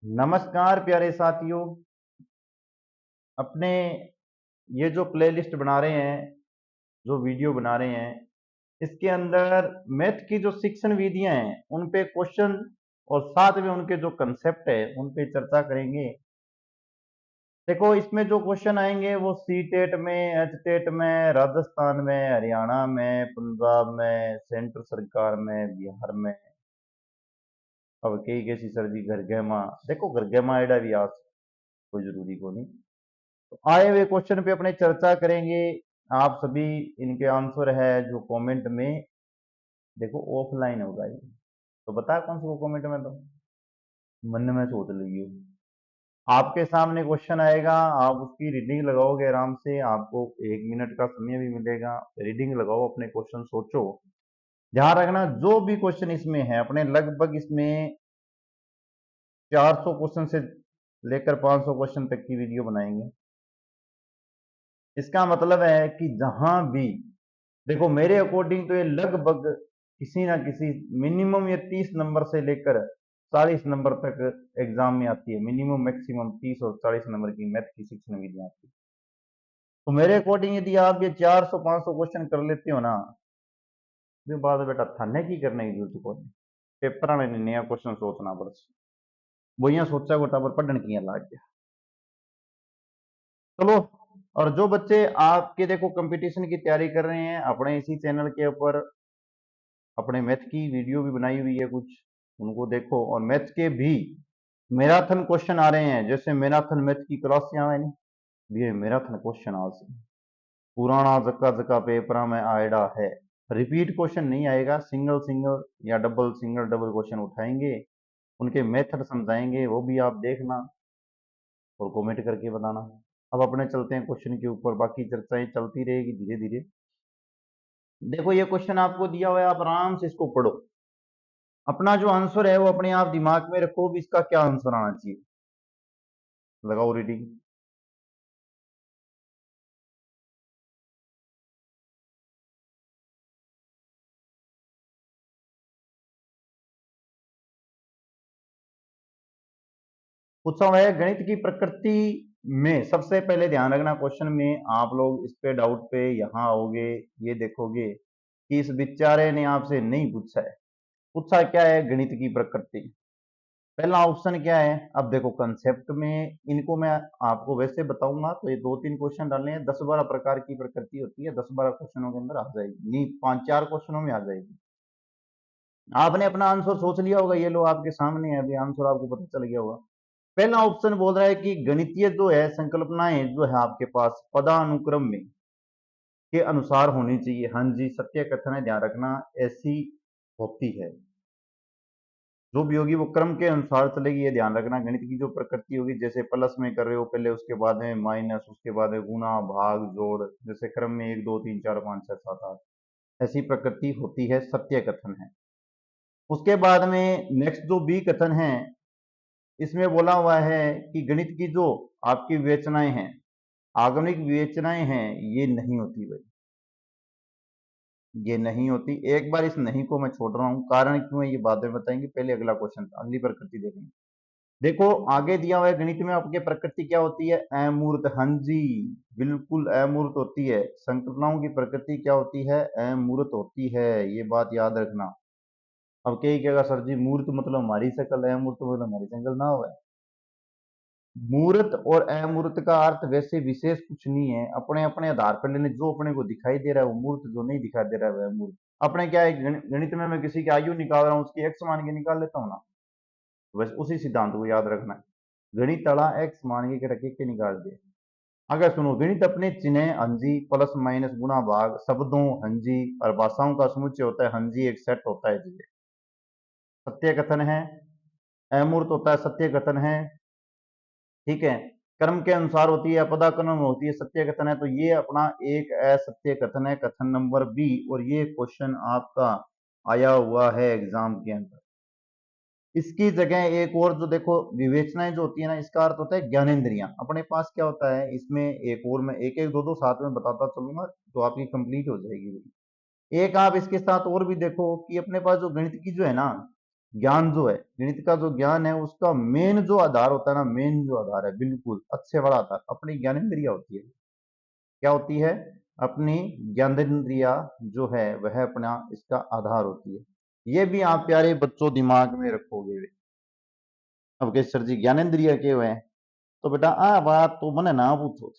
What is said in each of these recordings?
नमस्कार प्यारे साथियों। अपने ये जो प्लेलिस्ट बना रहे हैं, जो वीडियो बना रहे हैं, इसके अंदर मैथ की जो शिक्षण विधियां हैं उन पे क्वेश्चन और साथ में उनके जो कंसेप्ट है उन पे चर्चा करेंगे। देखो, इसमें जो क्वेश्चन आएंगे वो सी टेट में, एच टेट में, राजस्थान में, हरियाणा में, पंजाब में, सेंट्रल सरकार में, बिहार में। अब कई कैसी सर जी घर गए माँ, देखो घर गए माँ एडा भी आज कोई जरूरी को नहीं। तो आए हुए क्वेश्चन पे अपने चर्चा करेंगे। आप सभी इनके आंसर है जो कमेंट में, देखो ऑफलाइन होगा ये, तो बता कौन सा कमेंट में, तो मन में सोच लीजिए। आपके सामने क्वेश्चन आएगा, आप उसकी रीडिंग लगाओगे आराम से, आपको 1 मिनट का समय भी मिलेगा। रीडिंग लगाओ, अपने क्वेश्चन सोचो। ध्यान रखना जो भी क्वेश्चन इसमें है, अपने लगभग इसमें 400 क्वेश्चन से लेकर 500 क्वेश्चन तक की वीडियो बनाएंगे। इसका मतलब है कि जहां भी, देखो मेरे अकॉर्डिंग तो ये लगभग किसी ना किसी मिनिमम ये 30 नंबर से लेकर 40 नंबर तक एग्जाम में आती है। मिनिमम मैक्सिमम 30 और 40 नंबर की मैथ की शिक्षण विधियां आती है। तो मेरे अकॉर्डिंग यदि आप ये 400-500 क्वेश्चन कर लेते हो ना, तो बाद बेटा थाने की करने की जरूरत को नहीं। पेपर में नया क्वेश्चन सोचना पड़ता, वो यहाँ सोचा गोटा पर पढ़ने की लाग गया। चलो, और जो बच्चे आपके देखो कंपटीशन की तैयारी कर रहे हैं, अपने इसी चैनल के ऊपर अपने मैथ की वीडियो भी बनाई हुई है कुछ, उनको देखो। और मैथ के भी मैराथन क्वेश्चन आ रहे हैं, जैसे मैराथन मैथ की क्लास यहाँ है नहीं, ये मैराथन क्वेश्चन आज पुराना जक्का जक्का पेपर में आएगा है। रिपीट क्वेश्चन नहीं आएगा, सिंगल सिंगल या डबल सिंगल डबल क्वेश्चन उठाएंगे, उनके मेथड समझाएंगे, वो भी आप देखना और कमेंट करके बताना। अब अपने चलते हैं क्वेश्चन के ऊपर, बाकी चर्चाएं चलती रहेगी धीरे धीरे। देखो ये क्वेश्चन आपको दिया हुआ है, आप आराम से इसको पढ़ो। अपना जो आंसर है वो अपने आप दिमाग में रखो भी, इसका क्या आंसर आना चाहिए। लगाओ रीडिंग। पूछा हुआ है गणित की प्रकृति में, सबसे पहले ध्यान रखना क्वेश्चन में आप लोग इस पे डाउट पे यहां आओगे, ये देखोगे कि इस बेचारे ने आपसे नहीं पूछा है। पूछा क्या है, गणित की प्रकृति। पहला ऑप्शन क्या है, अब देखो कंसेप्ट में इनको मैं आपको वैसे बताऊंगा तो ये 2-3 क्वेश्चन डालने हैं, 10-12 प्रकार की प्रकृति होती है, 10-12 क्वेश्चनों के अंदर आ जाएगी, नहीं 5-4 क्वेश्चनों में आ जाएगी। आपने अपना आंसर सोच लिया होगा, ये लो आपके सामने है, अभी आंसर आपको पता चल गया होगा। पहला ऑप्शन बोल रहा है कि गणितीय जो है संकल्पनाएं जो है आपके पास पदानुक्रम में के अनुसार होनी चाहिए। हाँ जी, सत्य कथन है, ध्यान रखना ऐसी होती है। जो भी होगी वो क्रम के अनुसार चलेगी, ये ध्यान रखना। गणित की जो प्रकृति होगी, जैसे प्लस में कर रहे हो पहले, उसके बाद में माइनस, उसके बाद में गुना भाग जोड़, जैसे क्रम में 1 2 3 4 5 6 7 8, ऐसी प्रकृति होती है, सत्य कथन है। उसके बाद में नेक्स्ट जो बी कथन है, इसमें बोला हुआ है कि गणित की जो आपकी विवेचनाएं हैं, आगमनिक विवेचनाएं हैं, ये नहीं होती भाई, ये नहीं होती। एक बार इस नहीं को मैं छोड़ रहा हूं, कारण क्यों है ये बाद में बताएंगे, पहले अगला क्वेश्चन, अगली प्रकृति देखेंगे। देखो आगे दिया हुआ है गणित में आपके प्रकृति क्या होती है, अमूर्त। हाँ जी, बिल्कुल अमूर्त होती है। संकल्पनाओं की प्रकृति क्या होती है, अमूर्त होती है, ये बात याद रखना। अब कई कहेगा सर जी मूर्त मतलब हमारी शकल, अमूर्त मतलब हमारी शकल ना हो। मूर्त और अमूर्त का अर्थ वैसे विशेष कुछ नहीं है, अपने अपने आधार पर लेने, जो अपने को दिखाई दे रहा है वो मूर्त, जो नहीं दिखाई दे रहा है वह मूर्त। अपने क्या है, गणित में मैं किसी की आयु निकाल रहा हूँ, उसकी एक्स मान के निकाल लेता हूँ ना, बस उसी सिद्धांत को याद रखना है। गणित तड़ा एक्स मान के रखे के निकाल दिए। अगर सुनो, गणित अपने चिन्ह हंजी, प्लस माइनस गुणा भाग, शब्दों हंजी और भाषाओं का समुच्चय होता है। हंजी एक सेट होता है जी, सत्य कथन है। अमूर्त होता है, सत्य कथन है, ठीक है। कर्म के अनुसार होती है, पदाक्रम में होती है, सत्य कथन है। तो ये अपना एक असत्य कथन है, कथन नंबर बी। और ये क्वेश्चन आपका आया हुआ है एग्जाम के अंदर। इसकी जगह एक और जो देखो विवेचनाएं जो होती है ना, इसका अर्थ होता है ज्ञानेंद्रियां। अपने पास क्या होता है इसमें, एक और मैं एक एक दो दो साथ में बताता चलूंगा तो आपकी कंप्लीट हो जाएगी। एक आप इसके साथ और भी देखो कि अपने पास जो गणित की जो है ना ज्ञान जो है, गणित का जो ज्ञान है उसका मेन जो आधार होता है ना, मेन जो आधार है बिल्कुल अच्छे वाला आधार अपनी ज्ञानेंद्रिया होती है। क्या होती है? अपनी ज्ञानेंद्रिया जो है वह अपना इसका आधार होती है। ये भी आप प्यारे बच्चों दिमाग में रखोगे। अब के सर जी ज्ञानेंद्रिय के हुए हैं, तो बेटा आ बात तो मने ना पूछो।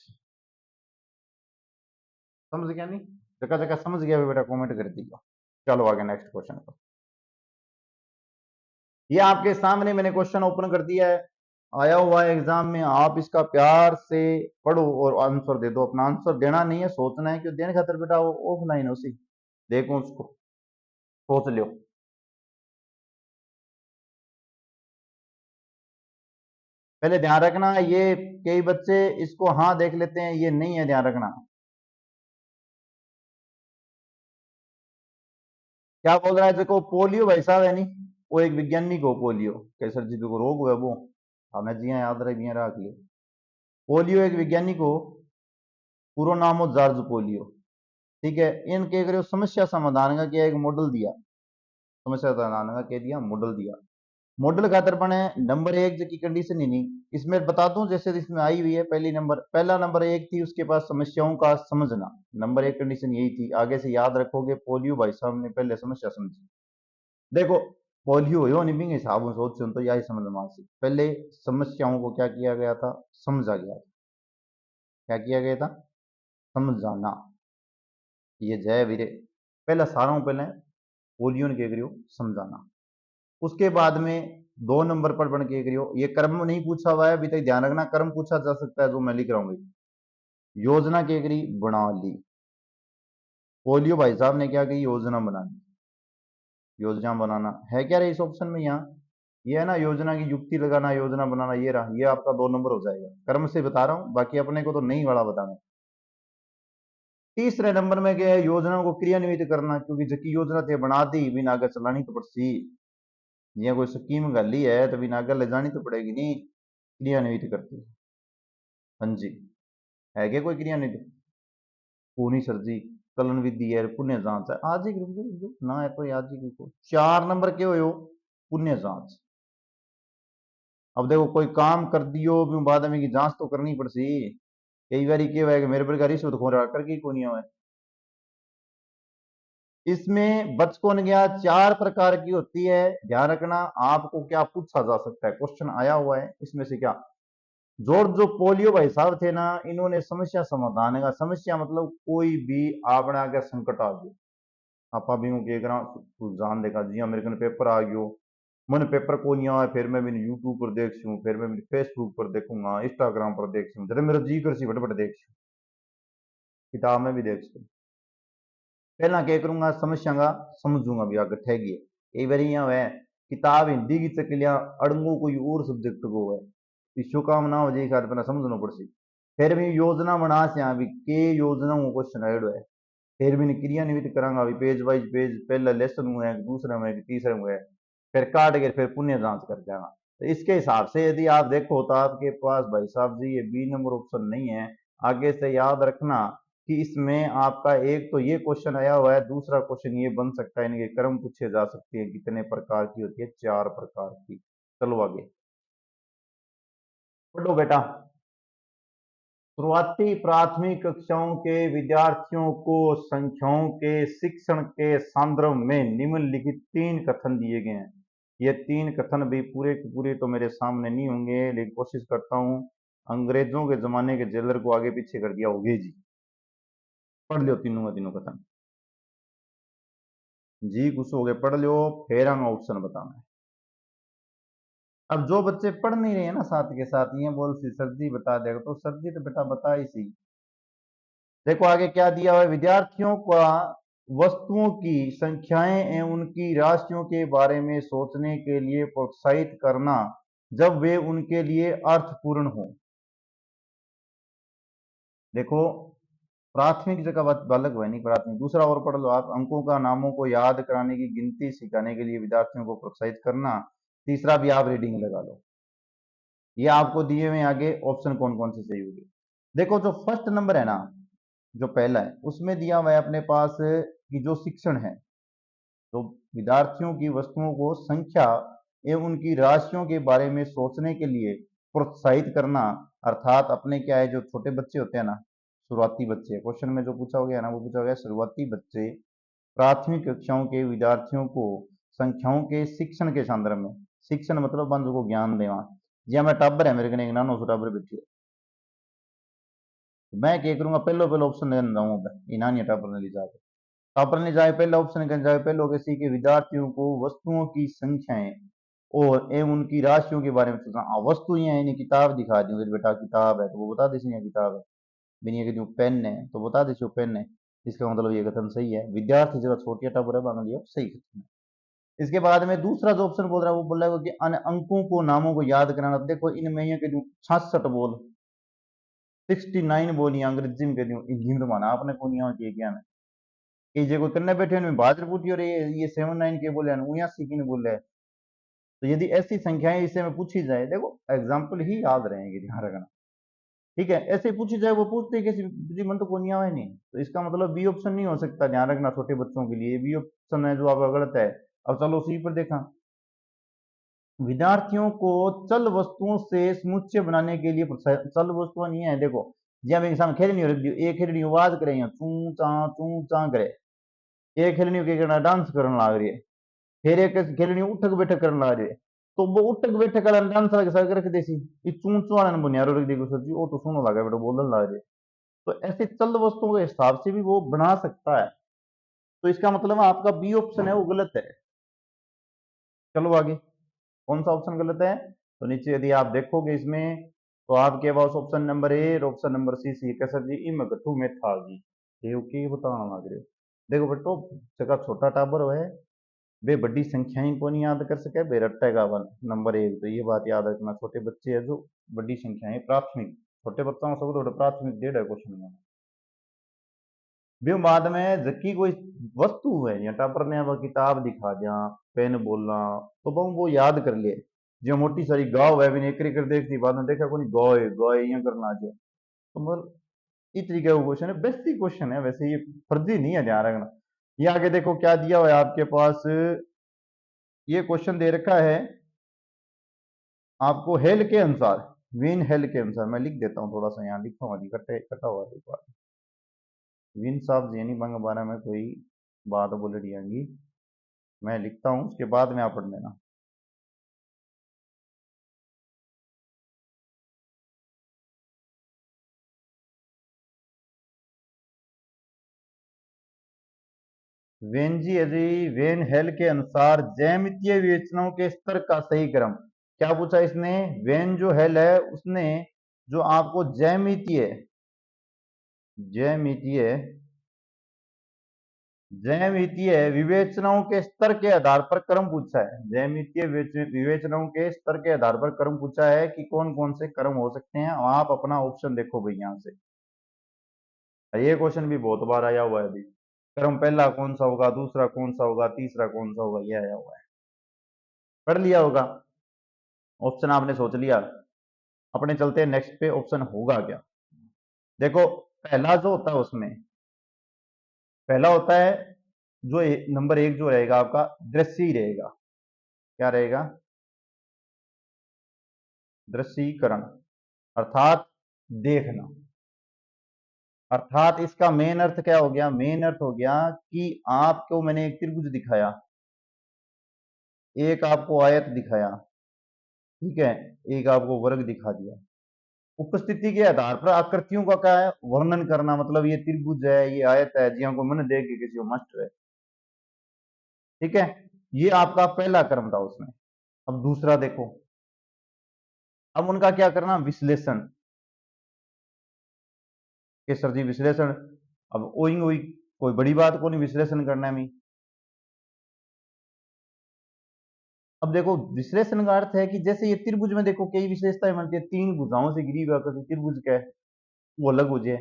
समझ गया नहीं? जगह जगह समझ गया बेटा कमेंट कर दिया। चलो आगे नेक्स्ट क्वेश्चन पर। ये आपके सामने मैंने क्वेश्चन ओपन कर दिया है, आया हुआ है एग्जाम में। आप इसका प्यार से पढ़ो और आंसर दे दो। अपना आंसर देना नहीं है, सोचना है, क्यों देने खातर बेटा वो ऑफलाइन है उसी देखो उसको सोच लो। पहले ध्यान रखना, ये कई बच्चे इसको हाँ देख लेते हैं, ये नहीं है, ध्यान रखना। क्या बोल रहा है? देखो पोलियो भाई साहब है नहीं, वो एक वैज्ञानिक हो पोलियो, कैसर जी को रोग हुआ वो हमें जी याद रखिए रख लियो। पोलियो एक वैज्ञानिक हो, पूरा नाम हो जॉर्ज पोलियो। ठीक है, इनके करो समस्या समाधान का क्या एक मॉडल दिया, समस्या समाधान का क्या दिया, मॉडल दिया। मॉडल का दर्पण है नंबर एक की कंडीशन ही नहीं, इसमें बता दूं जैसे इसमें आई हुई है। पहला नंबर एक थी उसके पास समस्याओं का समझना, नंबर एक कंडीशन यही थी। आगे से याद रखोगे, पोलियो भाई साहब ने पहले समस्या समझी। देखो पोलियो हो नहीं हिसाब में सोच तो यही समझ मानसी, पहले समस्याओं को क्या किया गया था, समझा गया था। क्या किया गया था? समझाना। ये जय वीरे पहला सारा हूं, पहले पोलियो ने क्या करियो, समझाना। उसके बाद में दो नंबर पर बन के करियो, ये कर्म नहीं पूछा हुआ है अभी तक, ध्यान रखना कर्म पूछा जा सकता है जो मैं लिख रहा हूँ। योजना के करी, बना ली। पोलियो भाई साहब ने क्या की, योजना बनानी। योजना बनाना है क्या रही इस ऑप्शन में? यहाँ ये है ना, योजना की युक्ति लगाना, योजना बनाना, ये रहा, ये आपका दो नंबर हो जाएगा। कर्म से बता रहा हूं, बाकी अपने को तो नहीं वाला बताना। तीसरे नंबर में क्या है, योजना को क्रियान्वित करना, क्योंकि जबकि योजना थे बना दी, बिना आगे चलानी तो पड़ती। ये कोई स्कीम गली है तो बिना आगे ले जानी तो पड़ेगी नहीं, क्रियान्वित करती। हाँ जी, है क्या कोई क्रियान्वित? पूरी सर जी कलन विधि है, पुण्य जांच है, आज ही रुक जाओ ना है तो आज ही रुको। चार नंबर के हो, पुण्य जांच। अब देखो कोई काम कर दियो भी बाद में की जांच तो करनी पड़ती। कई बार क्या है कि मेरे पर रिश्वत खो रहा करके को नहीं हुआ। इसमें बच कौन गया? चार प्रकार की होती है, ध्यान रखना। आपको क्या पूछा जा सकता है, क्वेश्चन आया हुआ है इसमें से क्या। जॉर्ज जो पोलियो भाई साहब थे ना, इन्होंने समस्या समाधान का, समस्या मतलब कोई भी आपने आगे संकट आ गया, आप भी के जान देखा जी हाँ मेरे को पेपर आ गयो, मन पेपर को नहीं आया, फिर मैं भी यूट्यूब पर देख सूँ, फिर मैं भी फेसबुक पर देखूंगा, इंस्टाग्राम पर देख सूँ, जरा मेरा जी कर सी बट देख सूँ, किताब में भी देख सूँ। पहला क्या करूंगा, समस्या का समझूंगा भी आगे ठहगी। कई बार यहाँ है किताब हिंदी की चकलिया अड़ंगो कोई और सब्जेक्ट को है, इश्यू काम ना हो जाए खार पहला समझना पड़सी। फिर भी योजना बना से यहाँ भी के योजना क्वेश्चन आयो है, फिर भी क्रियान्वित करांगा भी पेज वाइज पेज, पहला लेसन हुआ है, दूसरा में तीसरा हुआ है, फिर काट के फिर पुण्य जांच कर जाएगा। तो इसके हिसाब से यदि आप देखो तो आपके पास भाई साहब जी ये बी नंबर ऑप्शन नहीं है। आगे से याद रखना कि इसमें आपका एक तो ये क्वेश्चन आया हुआ है, दूसरा क्वेश्चन ये बन सकता है, इनके क्रम पूछे जा सकते हैं, कितने प्रकार की होती है, चार प्रकार की। चलो आगे पढ़ो बेटा। शुरुआती प्राथमिक कक्षाओं के विद्यार्थियों को संख्याओं के शिक्षण के संदर्भ में निम्नलिखित तीन कथन दिए गए हैं। ये तीन कथन भी पूरे के पूरे तो मेरे सामने नहीं होंगे, लेकिन कोशिश करता हूं। अंग्रेजों के जमाने के जेलर को आगे पीछे कर दिया होगे जी। पढ़ लो तीनों का तीनों कथन जी, कुछ हो गए पढ़ लो, फिर हम ऑप्शन बताना है। अब जो बच्चे पढ़ नहीं रहे हैं ना साथ के साथ, ये बोल सी सर जी बता देगा, तो सर जी तो बेटा बता ही सी। देखो आगे क्या दिया हुआ है, विद्यार्थियों का वस्तुओं की संख्याएं एवं उनकी राशियों के बारे में सोचने के लिए प्रोत्साहित करना जब वे उनके लिए अर्थपूर्ण हो। देखो प्राथमिक जगह बालक है नहीं, प्राथमिक दूसरा और पढ़ लो आप, अंकों का नामों को याद कराने की गिनती सिखाने के लिए विद्यार्थियों को प्रोत्साहित करना। तीसरा भी आप रीडिंग लगा लो। ये आपको दिए हुए आगे ऑप्शन कौन कौन से सही होंगे। देखो जो फर्स्ट नंबर है ना, जो पहला है उसमें दिया हुआ है अपने पास कि जो शिक्षण है, तो विद्यार्थियों की वस्तुओं को संख्या एवं उनकी राशियों के बारे में सोचने के लिए प्रोत्साहित करना, अर्थात अपने क्या है जो छोटे बच्चे होते हैं ना, शुरुआती बच्चे, क्वेश्चन में जो पूछा गया ना वो पूछा गया शुरुआती बच्चे प्राथमिक कक्षाओं के विद्यार्थियों को संख्याओं के शिक्षण के संदर्भ में, शिक्षण मतलब बंद को ज्ञान देवा, जी मैं टाबर है मेरे कने एक नानो सो टाबर बैठी है, मैं क्या करूंगा पहलो पहलो ऑप्शन देना जाऊंगा इनानी टाबर ने ली जाके टापर ने जाए पहला ऑप्शन कर जाए पहले किसी के विद्यार्थियों को वस्तुओं की संख्याएं और एवं उनकी राशियों के बारे में सोचना। वस्तु ये है किताब दिखा दी बेटा किताब है तो वो बता देसी किताब है, बिनी के जो पेन है तो बता देसी पेन है, इसका मतलब ये कथन सही है। विद्यार्थी जब छोटी टापर है बांग लिया सही कथन है। इसके बाद में दूसरा जो ऑप्शन बोल रहा है वो बोल रहा है कि अन्य अंकों को नामों को याद कराना। देखो इनमें ये कह दूं 66 बोल 69 बोली अंग्रेजी में कह दूं हिंदी में तो माना आपने कौन यहाँ किए क्या है कि जे कोई करने बैठे उनमें बाजर पूछी और ये 79 के बोले 79 की बोले, तो यदि ऐसी संख्याएं इसे में पूछी जाए, देखो एग्जाम्पल ही याद रहेंगे ध्यान रखना, ठीक है, ऐसे पूछी जाए वो पूछते कैसे जी मन तो कोई है नहीं, तो इसका मतलब बी ऑप्शन नहीं हो सकता, ध्यान रखना छोटे बच्चों के लिए बी ऑप्शन है जो आपका गलत है। अब चलो सी पर देखा, विद्यार्थियों को चल वस्तुओं से समुच्चय बनाने के लिए चल वस्तुएं नहीं है, देखो जी हम एग्जाम खेलनी हो रही एक खेलनी आवाज करे चू चा करे, एक खेलनी के करना डांस करने लग रही है, फिर एक खेलनी उठक बैठक करने लग रही है, तो वो उठक बैठक वाला डांस रख देसी ये चू चू वाला बुनियारो रख देगी सर जी वो तो सुनो लगा बेटा बोलने लग रही है, तो ऐसे चल वस्तुओं के हिसाब से भी वो बना सकता है, तो इसका मतलब आपका बी ऑप्शन है वो गलत है। चलो आगे कौन सा ऑप्शन गलत है, तो नीचे यदि आप देखोगे इसमें तो आपके पास ऑप्शन नंबर ए और ऑप्शन नंबर सी कैसर जी इम कठू में था जी ये के बताना लग रहे हो। देखो बेटो जगह छोटा टाबर है वे बड़ी संख्याएं को नहीं याद कर सके वे रट्टेगा वन नंबर एक, तो ये बात याद रखना छोटे बच्चे है जो बड़ी संख्याएं प्राथमिक छोटे बच्चों को थोड़ा प्राथमिक डेढ़ है क्वेश्चन में भी बाद में जबकि कोई वस्तु है या टापर ने अब किताब दिखा दिया पेन बोलना तो वो याद कर ले, जो मोटी सारी गाँव है भी एक कर देखती बाद में देखा कोई गौए गौए ये करना आ जाए, तो मतलब इस तरीके का क्वेश्चन है, बेसिक क्वेश्चन है वैसे ये फर्जी नहीं है ध्यान रखना। ये आगे देखो क्या दिया हुआ है आपके पास, ये क्वेश्चन दे रखा है आपको हेल के अनुसार, विन हेल के अनुसार मैं लिख देता हूँ थोड़ा सा यहाँ लिखा हुआ कटे कटा हुआ एक बार विन साहब जेनी बंग बारे में कोई बात बोल रही होंगी मैं लिखता हूँ उसके बाद में आप पढ़ लेना। वेन जी अजी वेन हेल के अनुसार ज्यामितीय विवेचनाओं के स्तर का सही क्रम क्या पूछा इसने, वेन जो हेल है उसने जो आपको ज्यामितीय ज्यामितीय ज्यामितीय विवेचनाओं के स्तर के आधार पर क्रम पूछा है, ज्यामितीय विवेचनाओं के स्तर के आधार पर क्रम पूछा है कि कौन कौन से क्रम हो सकते हैं, आप अपना ऑप्शन देखो भाई यहां से, ये क्वेश्चन भी बहुत बार आया हुआ है अभी, क्रम पहला कौन सा होगा दूसरा कौन सा होगा तीसरा कौन सा होगा, ये आया हुआ है पढ़ लिया होगा, ऑप्शन आपने सोच लिया, अपने चलते हैं नेक्स्ट पे ऑप्शन होगा क्या। देखो पहला जो होता है उसमें पहला होता है जो नंबर एक जो रहेगा आपका दृश्य ही रहेगा, क्या रहेगा दृश्यीकरण अर्थात देखना, अर्थात इसका मेन अर्थ क्या हो गया, मेन अर्थ हो गया कि आपको मैंने एक त्रिभुज दिखाया एक आपको आयत दिखाया ठीक है एक आपको वर्ग दिखा दिया, उपस्थिति के आधार पर आकृतियों का क्या है वर्णन करना, मतलब ये त्रिभुज है ये आयत है जिया को मन देख के किसी को मस्ट है, ठीक है ये आपका पहला क्रम था उसमें। अब दूसरा देखो अब उनका क्या करना विश्लेषण के सर जी विश्लेषण, अब ओई कोई बड़ी बात को नहीं विश्लेषण करना में, अब देखो विश्लेषण का अर्थ है कि जैसे ये त्रिभुज में देखो कई विशेषताएं बनती है, तीन भुजाओं से घिरी हुई आकृति त्रिभुज का है वो अलग भुज है,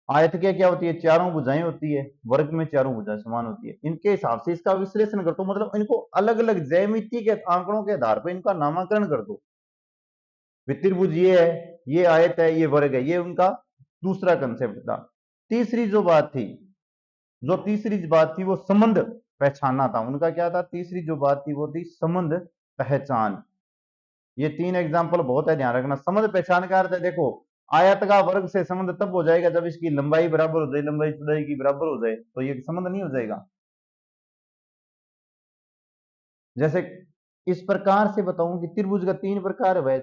आयत के क्या होती है चारों भुजाएं होती है, वर्ग में चारों भुजाएं समान होती है, इनके हिसाब से इसका विश्लेषण कर दो, मतलब इनको अलग अलग ज्यामिति के आंकड़ों के आधार पर इनका नामकरण कर दो, त्रिभुज ये है ये आयत है ये वर्ग है, ये उनका दूसरा कंसेप्ट था। तीसरी जो बात थी वो संबंध पहचानना था। उनका क्या था, तीसरी जो बात थी वो थी संबंध पहचान। ये 3 एग्जाम्पल बहुत है, ध्यान रखना। संबंध पहचान का अर्थ है, देखो आयत का वर्ग से संबंध तब हो जाएगा जब इसकी लंबाई बराबर हो जाए, लंबाई चौड़ाई की बराबर हो जाए, तो ये संबंध नहीं हो जाएगा। जैसे इस प्रकार से बताऊं कि त्रिभुज का 3 प्रकार है।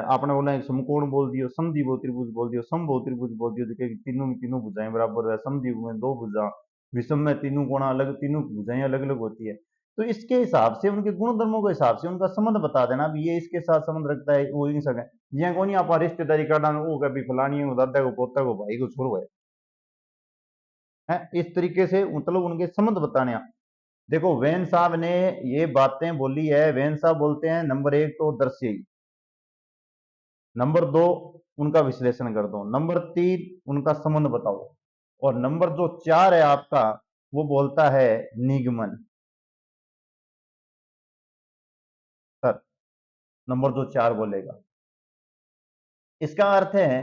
आपने बोला एक समकोण बोल दियो, समद्विबाहु त्रिभुज बोल दियो, समबाहु त्रिभुज बोल दियो, जो तीनों में तीनों भुजाएं बराबर है, समद्विबाहु में 2 भुजा, विषम में तीनों कोण अलग, तीनों भुजाएं अलग अलग होती है। तो इसके हिसाब से, उनके गुण धर्मों के हिसाब से उनका संबंध बता देना, अब ये इसके साथ संबंध रखता है, वो इन सके जिया को नहीं आप रिश्तेदारी काटा, वो कभी फलानी को, दादा को, पोता को, भाई को, छोरो है इस तरीके से मतलब उनके संबंध बताने। देखो वैन साहब ने ये बातें बोली है। वैन साहब बोलते हैं नंबर 1 तो दर्शी, नंबर 2 उनका विश्लेषण कर दो, नंबर 3 उनका संबंध बताओ, और नंबर जो 4 है आपका, वो बोलता है निगमन। सर नंबर जो 4 बोलेगा, इसका अर्थ है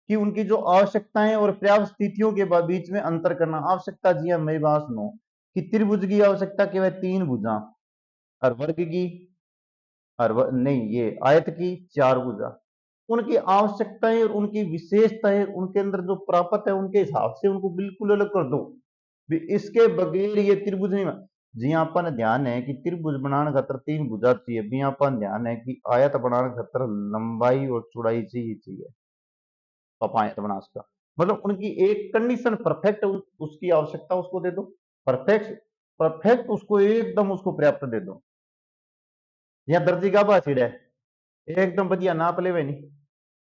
कि उनकी जो आवश्यकताएं और पर्याप्त स्थितियों के बीच में अंतर करना। आवश्यकता, जी हाँ मेरी बात सुनो, कि त्रिभुज की आवश्यकता केवल 3 भुजा, और वर्ग की, नहीं ये आयत की 4 भुजा। उनकी आवश्यकताएं और उनकी विशेषताएं, उनके अंदर जो प्राप्त है, उनके हिसाब से उनको बिल्कुल अलग कर दो। इसके बगैर ये त्रिभुज नहीं बन। जी अपन ध्यान है कि त्रिभुज बनाने खातर 3 भुजा चाहिए, भी अपन ध्यान है कि आयत बनाने खातर लंबाई और चौड़ाई चाहिए। तो आप आयत बना उसका मतलब उनकी एक कंडीशन परफेक्ट, उसकी आवश्यकता उसको दे दो, परफेक्ट, परफेक्ट उसको एकदम उसको पर्याप्त दे दो। या दर्जी का बाछिड़ है, एकदम बढ़िया नाप ले नहीं,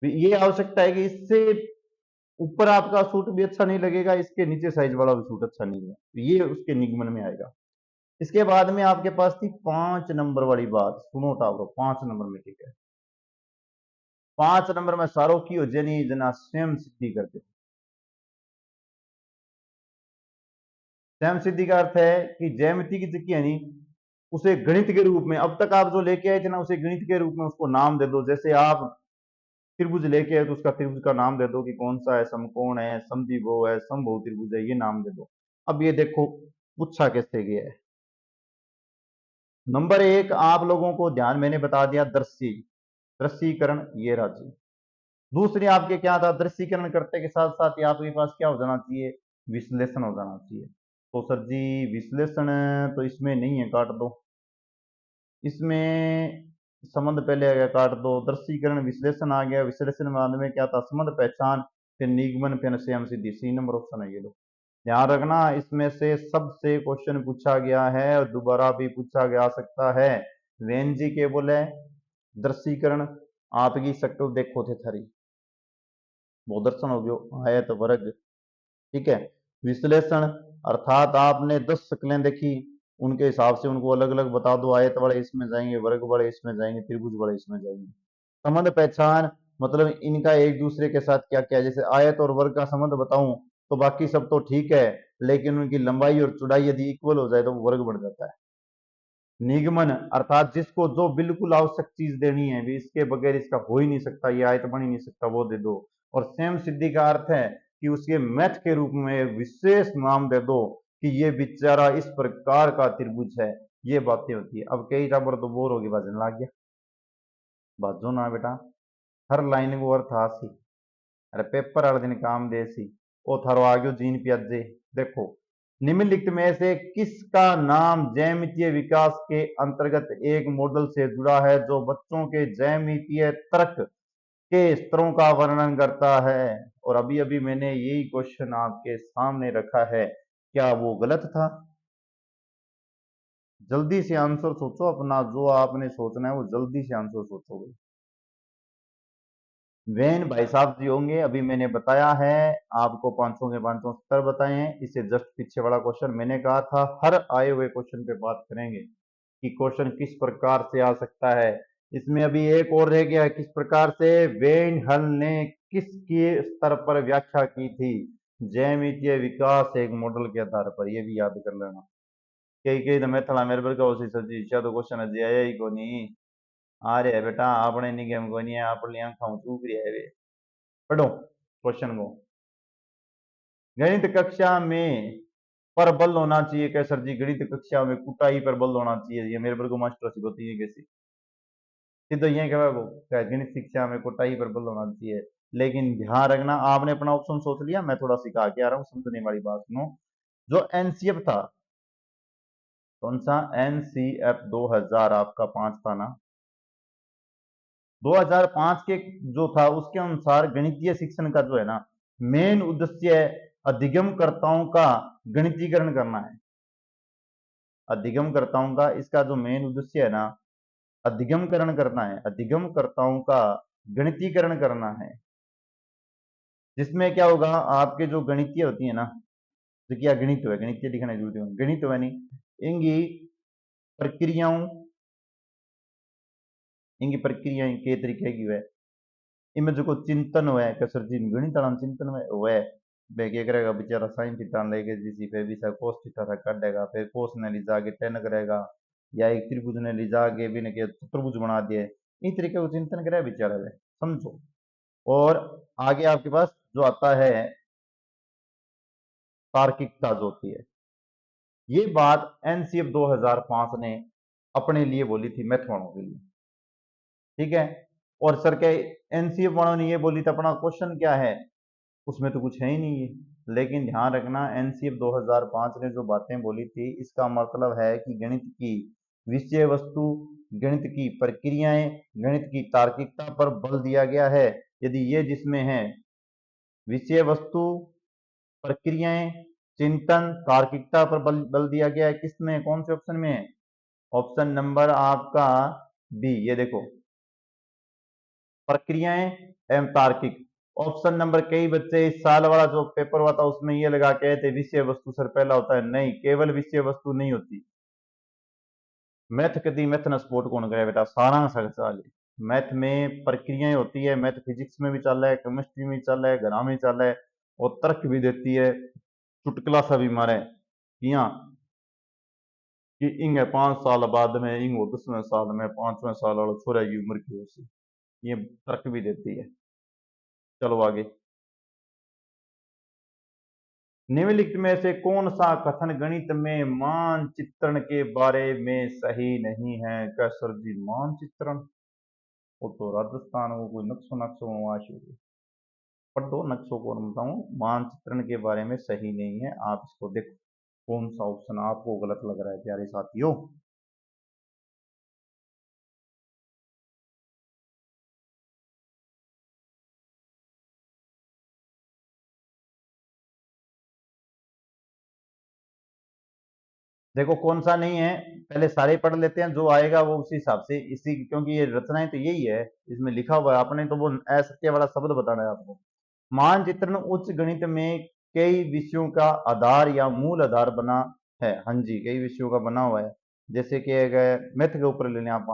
ये आवश्यकता है कि इससे ऊपर आपका सूट भी अच्छा नहीं लगेगा, इसके नीचे साइज वाला भी सूट अच्छा नहीं है, ये उसके निगमन में आएगा। इसके बाद में आपके पास थी 5 नंबर वाली बात, सुनो टावरो 5 नंबर में, ठीक है 5 नंबर में सारो की हो जनी जना स्वयं सिद्धि करते। स्वयं सिद्धि का अर्थ है कि ज्यामिति की जगह यानी उसे गणित के रूप में, अब तक आप जो लेके आए थे ना, उसे गणित के रूप में उसको नाम दे दो। जैसे आप त्रिभुज लेके आए तो उसका त्रिभुज का नाम दे दो कि कौन सा है, समकोण है, समद्विबाहु है, समबाहु त्रिभुज है, ये नाम दे दो। अब ये देखो पूछा कैसे गया है। नंबर 1 आप लोगों को ध्यान मैंने बता दिया, दृश्य, दृश्यीकरण, ये राजी। दूसरी आपके क्या था, दृश्यीकरण करते के साथ साथ ही आपके पास क्या हो जाना चाहिए, विश्लेषण हो जाना चाहिए। तो सर जी विश्लेषण तो इसमें नहीं है, काट दो, इसमें संबंध पहले आ गया, काट दो। दृश्यीकरण विश्लेषण आ गया, विश्लेषण बाद में क्या था, संबंध पहचान, फिर निगमन, फिर स्वयं सिद्धि। सी नंबर ऑप्शन है ये लो, ध्यान रखना। इसमें से सबसे क्वेश्चन पूछा गया है और दोबारा भी पूछा जा सकता है। वेन जी के बोले दृश्यीकरण आपकी शक्ल देखो थे थारी, वो दर्शन हो गयो आयत वर्ग, ठीक है। विश्लेषण अर्थात आपने 10 शक्लें देखी, उनके हिसाब से उनको अलग अलग बता दो, आयत वाले इसमें जाएंगे, वर्ग वाले इसमें जाएंगे, त्रिभुज वाले इसमें जाएंगे। संबंध पहचान मतलब इनका एक दूसरे के साथ क्या क्या, जैसे आयत और वर्ग का संबंध बताऊं तो बाकी सब तो ठीक है, लेकिन उनकी लंबाई और चौड़ाई यदि इक्वल हो जाए तो वो वर्ग बन जाता है। निगमन अर्थात जिसको जो बिल्कुल आवश्यक चीज देनी है, भी इसके बगैर इसका हो ही नहीं सकता, ये आयत बन ही नहीं सकता, वो दे दो। और स्वयं सिद्धि का अर्थ है कि उसके मैथ के रूप में विशेष नाम दे दो कि ये बेचारा इस प्रकार का त्रिभुज है। ये बातें होती है। अब कई टाबर तो बोर होगी, बाजन लग गया, बाजो ना बेटा, हर लाइन को अर्थ आसी, अरे पेपर वाले दिन काम दे सी, ओ थारो आ गयो जीन प्याजे। देखो निम्नलिखित में से किसका नाम ज्यामितीय विकास के अंतर्गत एक मॉडल से जुड़ा है जो बच्चों के ज्यामितीय तर्क के स्तरों का वर्णन करता है। और अभी अभी मैंने यही क्वेश्चन आपके सामने रखा है, क्या वो गलत था? जल्दी से आंसर सोचो अपना, जो आपने सोचना है वो जल्दी से आंसर सोचोगे। वैन भाई साहब जी होंगे, अभी मैंने बताया है आपको, पांचों के पांचों उत्तर बताए हैं। इससे जस्ट पीछे वाला क्वेश्चन मैंने कहा था हर आए हुए क्वेश्चन पे बात करेंगे कि क्वेश्चन किस प्रकार से आ सकता है। इसमें अभी एक और रह गया, किस प्रकार से वेन हल ने किसके स्तर पर व्याख्या की थी, ज्यामितीय विकास एक मॉडल के आधार पर, ये भी याद कर लेना। कई कई तो मैं थला मेरे पर कहो सर जी तो क्वेश्चन अजय आया ही को नहीं, आ रहे है बेटा आपने नहीं गेम को नहीं है, आप आंखा चूक रही है वे। पढ़ो क्वेश्चन को। गणित कक्षा में पर बल होना चाहिए। क्या सर जी गणित कक्षा में कुटाई पर बल होना चाहिए, ये मेरे पर को मास्टर सिखाती है कैसी। तो ये क्या वो गणित शिक्षा में कुटाई पर बल होना चाहिए। लेकिन ध्यान रखना, आपने अपना ऑप्शन सोच लिया, मैं थोड़ा सिखा के आ रहा हूँ, समझने वाली बात सुनो। जो एनसीएफ था, कौन सा एनसीएफ 2000 आपका 5 था ना, 2005 के जो था उसके अनुसार गणितीय शिक्षण का जो है ना मेन उद्देश्य अधिगमकर्ताओं का गणितीकरण करना है। अधिगमकर्ताओं का इसका जो मेन उद्देश्य है ना अधिगमकरण करना है, अधिगमकर्ताओं का गणितीकरण करना है। जिसमें क्या होगा, आपके जो गणितीय होती है ना, जो क्या गणित है, गणितीय लिखना जरूरी है, गणित है नहीं, इनकी प्रक्रियाओं, इनकी प्रक्रियाएं के तरीके की है, इनमें जो चिंतन हुआ है सर जी गणित चिंतन हुआ है। वे क्या करेगा बेचारा साइन थीटा लेके जिसी फिर भी कोस थीटा था काटेगा, फिर कोस ने ले जाके टेन करेगा, या एक त्रिभुज ने ले जाके भी ने चतुर्भुज बना दिए। इस तरीके को चिंतन करे बेचारा वे, समझो। और आगे आपके पास जो आता है तार्किकता जो होती है, ये बात एनसीएफ 2005 ने अपने लिए बोली थी मैथ वालों के लिए, ठीक है। और सर के एनसीएफ वालों ने ये बोली थी, अपना क्वेश्चन क्या है उसमें तो कुछ है ही नहीं है। लेकिन ध्यान रखना एनसीएफ 2005 ने जो बातें बोली थी इसका मतलब है कि गणित की विषय वस्तु, गणित की प्रक्रियाएं, गणित की तार्किकता पर बल दिया गया है। यदि ये जिसमें है विषय वस्तु, प्रक्रियाएं, चिंतन, तार्किकता पर बल दिया गया है, किसमें कौन से ऑप्शन में है? ऑप्शन नंबर आपका बी, ये देखो प्रक्रियाएं एवं तार्किक। ऑप्शन नंबर, कई बच्चे इस साल वाला जो पेपर हुआ था उसमें ये लगा के थे विषय वस्तु सर पहला होता है, नहीं, केवल विषय वस्तु नहीं होती। मैथ कदी मैथ न सपोर्ट कौन करे बेटा, सारा सवाल मैथ में प्रक्रियाएं होती है, मैथ फिजिक्स में भी चल रहा है, केमिस्ट्री में चल रहा है, ग्राम में चल रहा है, और तर्क भी देती है, चुटकुला सा भी मारे यहाँ कि इंग 5 साल बाद में इंग 10वें साल में 5वें साल वाला छोरा की उम्र की होती, ये तर्क भी देती है। चलो आगे, निम्नलिखित में से कौन सा कथन गणित में मानचित्रण के बारे में सही नहीं है? क्या सर जी मानचित्रण, वो तो राजस्थान वो कोई नक्शो नक्शो वाश होगी, पर दो नक्शों को बताऊं मानचित्रण के बारे में सही नहीं है। आप इसको देखो कौन सा ऑप्शन आपको गलत लग रहा है प्यारे साथियों। देखो कौन सा नहीं है, पहले सारे पढ़ लेते हैं, जो आएगा वो उसी हिसाब से, इसी क्योंकि ये रचनाएं तो यही है, इसमें लिखा हुआ है, आपने तो वो असत्य वाला शब्द बताना है आपको। मानचित्रण उच्च गणित में कई विषयों का आधार या मूल आधार बना है। हाँ जी, कई विषयों का बना हुआ है। जैसे कि मैथ के ऊपर ले लें आप,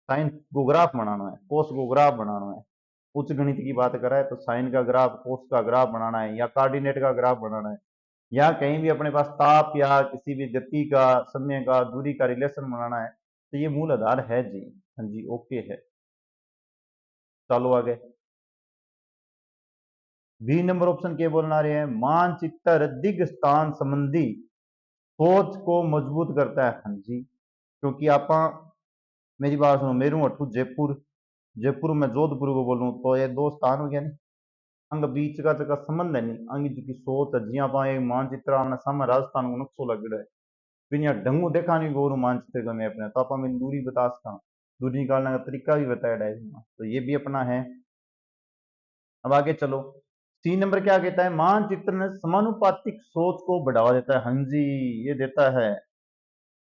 साइन को ग्राफ बनाना है, कोस को ग्राफ बनाना है, उच्च गणित की बात करा है तो साइन का ग्राफ, कोस का ग्राफ बनाना है, या कोऑर्डिनेट का ग्राफ बनाना है, या कहीं भी अपने पास ताप या किसी भी गति का, समय का, दूरी का रिलेशन बनाना है, तो ये मूल आधार है जी। हाँ जी, ओके है। चलो आगे, बी नंबर ऑप्शन के बोलना रहे हैं, मानचित्र दिग स्थान संबंधी सोच को मजबूत करता है। हाँ जी, क्योंकि आप मेरी बात सुनो, मेरू अठू जयपुर, जयपुर में जोधपुर को बोलूं तो ये दो स्थान हो गया नहीं, अंग बीच का जगह संबंध है नहीं, अंग की सोच है, जिया पा एक मानचित्र आपने सामने राजस्थान को नक्शो लग है, फिर यहाँ ढंगू देखा नहीं गोरू मानचित्र का मैप ने, तो आप हमें दूरी बता सकता, दूरी निकालने का तरीका भी बताया डायरी में, तो ये भी अपना है। अब आगे चलो, सी नंबर क्या कहता है, मानचित्र ने समानुपातिक सोच को बढ़ावा देता है। हाँ जी, ये देता है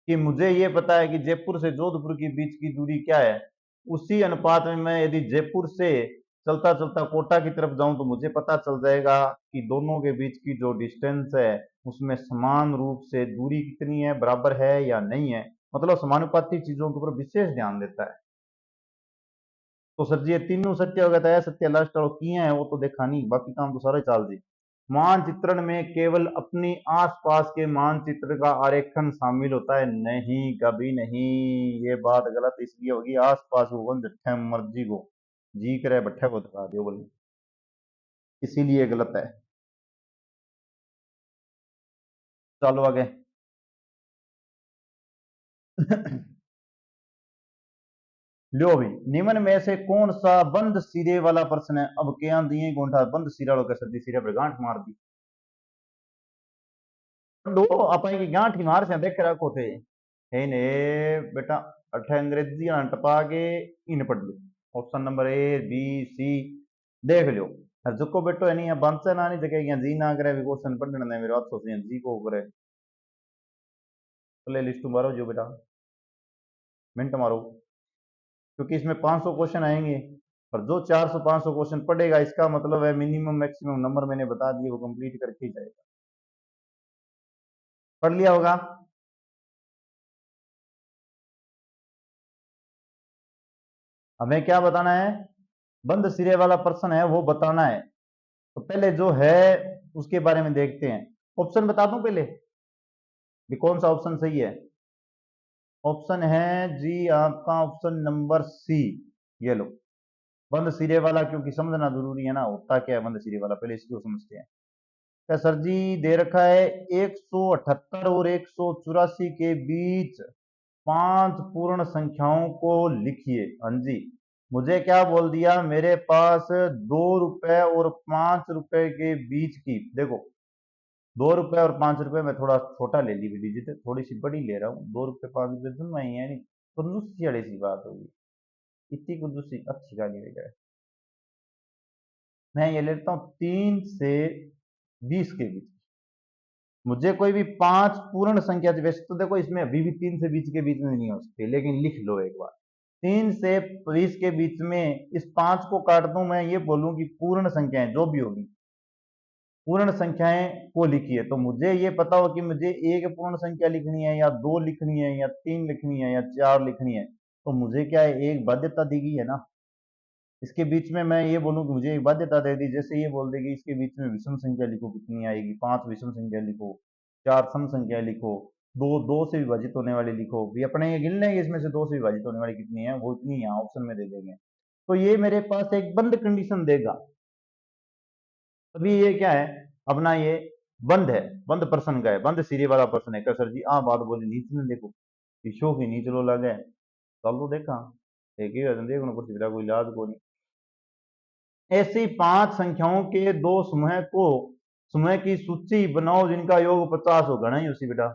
कि मुझे ये पता है कि जयपुर से जोधपुर के बीच की दूरी क्या है, उसी अनुपात में मैं यदि जयपुर से चलता चलता कोटा की तरफ जाऊं तो मुझे पता चल जाएगा कि दोनों के बीच की जो डिस्टेंस है उसमें समान रूप से दूरी कितनी है, बराबर है या नहीं है, मतलब समानुपाती चीजों के ऊपर विशेष ध्यान देता है। तो सर जी ये तीनों सत्य हो गया था, सत्य लास्ट और किए हैं वो तो देखा नहीं, बाकी काम तो सारे चाल दी। मानचित्रण में केवल अपनी आसपास के मानचित्र का आरेखन शामिल होता है, नहीं, कभी नहीं, ये बात गलत इसलिए होगी, आसपास को कौन जिठे मर्जी को जी करे बट्ठे को दिखा दियो बोले, इसीलिए गलत है। चलो आगे। लो भी, निम्न में से कौन सा बंद सिरे वाला प्रश्न है? अब क्या दिए गोंठा बंद सिरा लो कैसे दी सिरे पर गांठ मार दी। दो अपन की गांठ की मार से देख रखो थे। है ने बेटा, अठे अंग्रेजी टपा के इन पढ़ लो। Option number A B C देख लो। हर जुको बेटो है नहीं बंस ना नहीं जगह जी ना करे भी क्वेश्चन पढ़ने ने मेरे हाथ सोचे जी को करे। प्ले लिस्ट मारो जो बेटा, मिनट मारो, क्योंकि इसमें 500 क्वेश्चन आएंगे और जो 400 500 क्वेश्चन पढ़ेगा इसका मतलब है मिनिमम मैक्सिमम नंबर मैंने बता दिए वो कंप्लीट करके ही जाएगा। पढ़ लिया होगा। हमें क्या बताना है? बंद सिरे वाला प्रश्न है वो बताना है। तो पहले जो है उसके बारे में देखते हैं। ऑप्शन बता दूं पहले भी कौन सा ऑप्शन सही है? ऑप्शन है जी आपका ऑप्शन नंबर सी। ये लो, बंद सिरे वाला, क्योंकि समझना जरूरी है ना होता क्या है बंद सिरे वाला, पहले इसको समझते हैं। क्या सर जी दे रखा है 178 और 184 के बीच 5 पूर्ण संख्याओं को लिखिए। हाँ जी, मुझे क्या बोल दिया, मेरे पास 2 रुपए और 5 रुपए के बीच की, देखो 2 रुपए और 5 रुपए में थोड़ा छोटा ले ली लीजिए, थोड़ी सी बड़ी ले रहा हूँ। 2 रुपए 5 रुपए तुम नहीं है नहीं, कंजूसी वाली सी बात होगी। इतनी कंजूसी अच्छी गाली वगैरह। मैं ये लेता हूँ 3 से 20 के बीच। मुझे कोई भी 5 पूर्ण संख्या थी, वैसे तो देखो इसमें अभी भी 3 से 20 के बीच में नहीं हो सकती, लेकिन लिख लो एक बार। 3 से 20 के बीच में इस 5 को काट दूं, मैं ये बोलूं कि पूर्ण संख्याएं जो भी होगी पूर्ण संख्याएं को लिखिए। तो मुझे ये पता हो कि मुझे एक पूर्ण संख्या लिखनी है या 2 लिखनी है या 3 लिखनी है या 4 लिखनी है, तो मुझे क्या है, एक बाध्यता दी गई है ना। इसके बीच में मैं ये बोलूं कि मुझे एक बाध्यता दे दी, जैसे ये बोल देगी इसके बीच में विषम संख्या लिखो, कितनी आएगी? 5 विषम संख्या लिखो, 4 सम संख्या लिखो, दो दो से विभाजित होने वाली लिखो, भी अपने ये गिन लेंगे इसमें से 2 से विभाजित होने वाली कितनी है, वो इतनी यहाँ ऑप्शन में दे देंगे। तो ये मेरे पास एक बंद कंडीशन देगा। अभी ये क्या है अपना, ये बंद है, बंद प्रश्न का है, बंद सिरे वाला प्रश्न है। क्या सर जी बात बोली नीचे में देखो, ईशो की नीचे लो लगे, चलो देखा एक ही देखो ना, कोई इलाज को नहीं। ऐसी 5 संख्याओं के दो समूह की सूची बनाओ जिनका योग 50 हो। गणा ही उसी बेटा,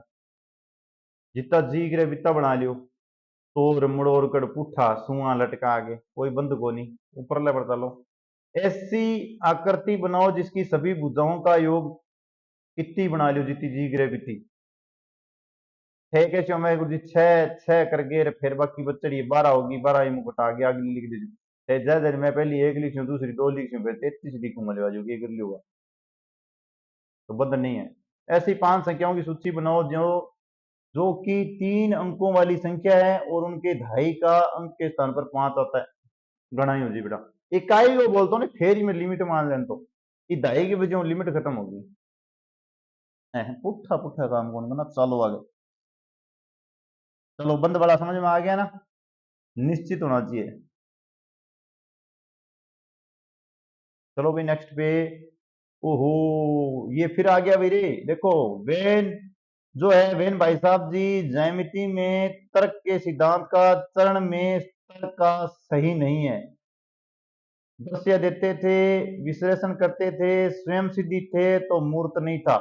जितना जी करे बिता बना लियो। तोर मड़ोर कड़ पुठा सुआ लटका के, कोई बंद को नहीं, ऊपर ले पड़ता लो। ऐसी आकृति बनाओ जिसकी सभी भुजाओं का योग कितनी बना लियो, जितनी जी करे बिती। छह कैसे मैं गुरु जी, छह छह करके फिर बाकी बच्चे 12 होगी, 12 ही मुकुट आ गया, अगली लिख दीजिए। जैसे मैं पहली 1 लिखी दूसरी 2 लिखी फिर 33 लिखूंगा, जो ये कर लियो, तो बंधन नहीं है। ऐसी 5 संख्याओं की सूची बनाओ जो जो कि 3 अंकों वाली संख्या है और उनके ढाई का अंक के स्थान पर 5 आता है। गणा ही हो जी बेटा, इकाई को बोलता हूँ ना, फेर में लिमिट मान लें तो ये ढाई की वजह लिमिट खत्म होगी। पुट्ठा पुट्ठा काम कौन करना। चलो आगे, चलो बंद वाला समझ में आ गया ना, निश्चित होना चाहिए। चलो भाई नेक्स्ट पे। ओहो, ये फिर आ गया भाई रे, देखो वेन जो है, वेन भाई साहब जी ज्यामिति में तर्क के सिद्धांत का चरण में तर्क का सही नहीं है। दृश्य देते थे, विश्लेषण करते थे, स्वयं सिद्धि थे तो मूर्त नहीं था।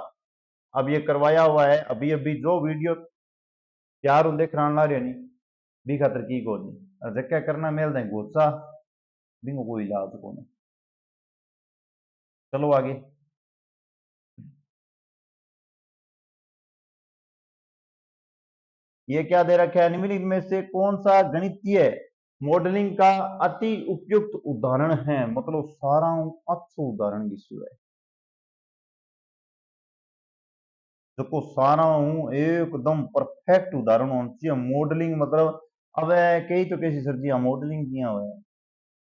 अब ये करवाया हुआ है अभी अभी जो वीडियो तैयार होंगे कराना रहे नहीं भी खातर की को नहीं, जक्या करना मेल दें गोसा बिंगो कोई इलाज को नहीं। चलो आगे। ये क्या दे रखा है, निम्नलिखित में से कौन सा गणितीय मॉडलिंग का अति उपयुक्त उदाहरण है? मतलब सारा अच्छा उदाहरण विश्व है, देखो सारा हूँ एकदम परफेक्ट उदाहरण होना चाहिए। मॉडलिंग मतलब अब कई तो कैसी सर जी मॉडलिंग किया हुआ है,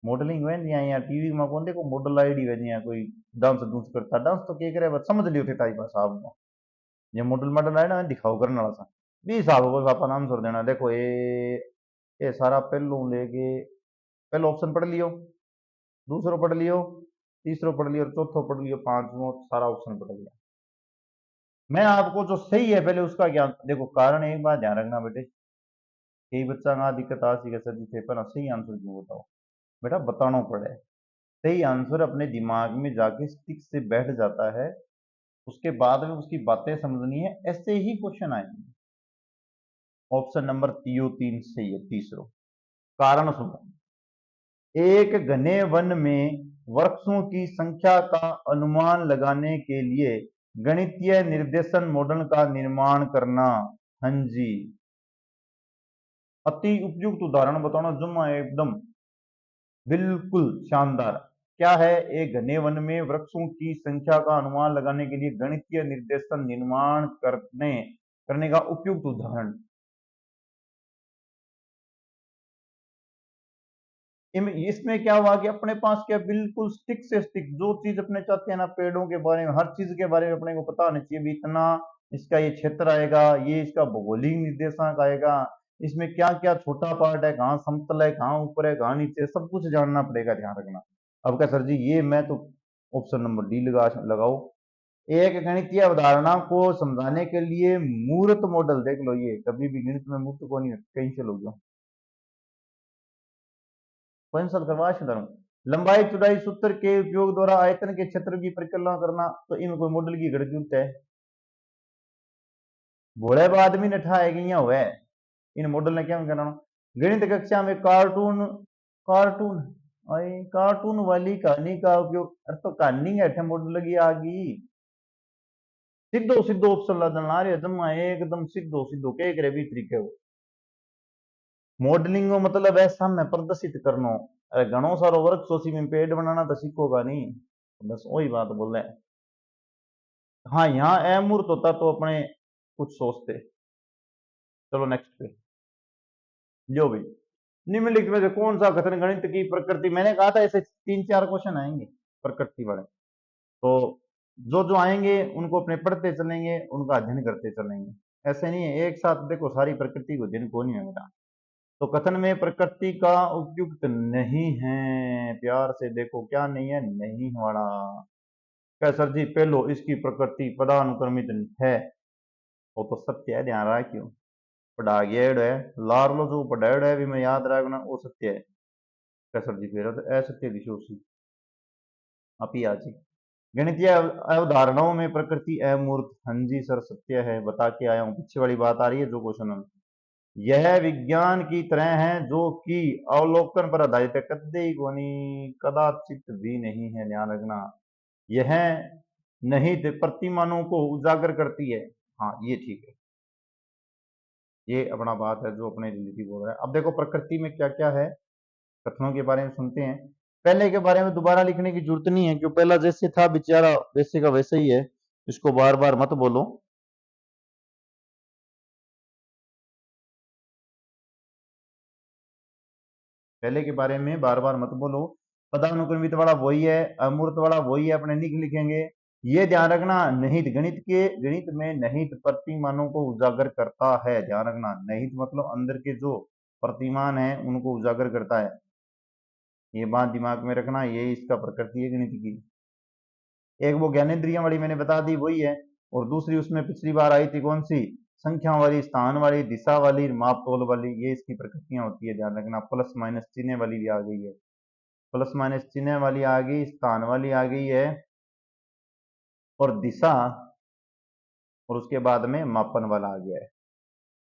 मॉडलिंग हुए नहीं यहाँ टीवी में कौन देखो मॉडल आईडी हुए नहीं कोई डांस डूंस करता, डांस तो क्या करे बस समझ लियो थे ताई बस आप ये मॉडल मॉडल आए ना दिखाओ करने वाला सा भी साहब को आपका नाम सर देना। देखो ये सारा पहलू लेके पहले ऑप्शन पढ़ लियो, दूसरो पढ़ लियो, तीसरो पढ़ लियो, चौथो पढ़ लियो, पांचवो सारा ऑप्शन पढ़ लिया। मैं आपको जो सही है पहले उसका ज्ञान देखो। कारण एक बात ध्यान रखना बेटे, कई बच्चा ना दिक्कत आ सी सर जी थे पर सही आंसर क्यों बताओ बेटा, बताना पड़े। सही आंसर अपने दिमाग में जाके स्टिक से बैठ जाता है, उसके बाद में उसकी बातें समझनी है, ऐसे ही क्वेश्चन आएंगे। ऑप्शन नंबर तीन तीन सही है। तीसरो कारण सुनो, एक घने वन में वृक्षों की संख्या का अनुमान लगाने के लिए गणितीय निर्देशन मॉडल का निर्माण करना। हाँ जी, अति उपयुक्त उदाहरण बताना जुम्मा एकदम बिल्कुल शानदार। क्या है? एक घने वन में वृक्षों की संख्या का अनुमान लगाने के लिए गणितीय निर्देशन निर्माण करने का उपयुक्त उदाहरण। इसमें क्या हुआ कि अपने पास क्या बिल्कुल स्टिक से स्टिक जो चीज अपने चाहते हैं ना, पेड़ों के बारे में, हर चीज के बारे में अपने को पता होना चाहिए भी इतना इसका ये क्षेत्र आएगा, ये इसका भौगोलिक निर्देशांक आएगा, इसमें क्या क्या छोटा पार्ट है, कहाँ समतल है, कहाँ ऊपर है, कहाँ नीचे, सब कुछ जानना पड़ेगा, ध्यान रखना। अब क्या सर जी, ये मैं तो ऑप्शन नंबर डी लगाओ। एक गणितीय अवधारणा को समझाने के लिए मूर्त मॉडल देख लो, ये कभी भी गणित में मूर्त को नहीं कहीं से लोगे। पंचल करवा सुधारू, लंबाई चौड़ाई सूत्र के उपयोग द्वारा आयतन के क्षेत्र की परिकल्पना करना, तो इनमें कोई मॉडल की जरूरत है? भोले आदमी ने ठा है कि यहाँ हुआ है, इन मॉडल ने क्या करना। गणित कक्षा में कार्टून कार्टून कार्टून वाली कहानी का उपयोग, अरे तो कहानी है मॉडल लगी आ गई। सीधो सीधो ऑप्शन ला देना रहे जमा एकदम सीधो सीधो कह करे भी तरीके हो। मॉडलिंग मतलब है सामने प्रदर्शित करना। अरे घणो सारो वर्क सोची में पेड़ बनाना तो सीखोगा नहीं, बस वही बात बोल रहे हैं। हाँ, यहाँ अमूर्त होता तो अपने कुछ सोचते। चलो नेक्स्ट पे जो भी, निम्नलिखित में से कौन सा कथन गणित की प्रकृति, मैंने कहा था ऐसे तीन चार क्वेश्चन आएंगे प्रकृति वाले, तो जो जो आएंगे उनको अपने पढ़ते चलेंगे, उनका अध्ययन करते चलेंगे। ऐसे नहीं है एक साथ देखो सारी प्रकृति को अध्ययन को नहीं होगा। तो कथन में प्रकृति का उपयुक्त नहीं है, प्यार से देखो क्या नहीं है, नहीं हमारा। क्या सर जी पहलो इसकी प्रकृति पदानुक्रमित है, वो तो सत्य है, ध्यान रहा क्यों पढ़ा गया है लार लो, जो पढ़ाया है भी मैं याद रखना वो सत्य है। क्या सर जी फिर तो असत्य दिशोसी आप ही आज गणितीय अवधारणाओं में प्रकृति अमूर्त। हाँ जी सर सत्य है, बता के आया हूँ, पीछे वाली बात आ रही है जो क्वेश्चन। यह विज्ञान की तरह है जो कि अवलोकन पर आधारित है, कदे कोनी कदाचित भी नहीं है, ध्यान रखना। यह निहित प्रतिमानों को उजागर करती है। हाँ ये ठीक है, ये अपना बात है जो अपने रिलेटिव बोल रहा है। अब देखो प्रकृति में क्या क्या है, कथनों के बारे में सुनते हैं। पहले के बारे में दोबारा लिखने की जरूरत नहीं है, क्यों पहला जैसे था बेचारा वैसे का वैसे ही है, इसको बार बार मत बोलो। पहले के बारे में बार बार मत बोलो। पदानुक्रमित वाला वही है, अमूर्त वाला वही है, अपने लिखेंगे। ये ध्यान रखना, निहित गणित में निहित प्रतिमानों को उजागर करता है, ध्यान रखना। निहित मतलब अंदर के जो प्रतिमान है उनको उजागर करता है, ये बात दिमाग में रखना, ये इसका प्रकृति है गणित की। एक वो ज्ञानेंद्रियों वाली मैंने बता दी वही है, और दूसरी उसमें पिछली बार आई थी कौन सी, संख्या वाली, स्थान वाली, दिशा वाली, माप तोल वाली, ये इसकी प्रकृतियां होती है, ध्यान रखना। प्लस माइनस चिन्ह वाली भी आ गई है, प्लस माइनस चिन्ह वाली आ गई, स्थान वाली आ गई है, और दिशा, और उसके बाद में मापन वाला आ गया है।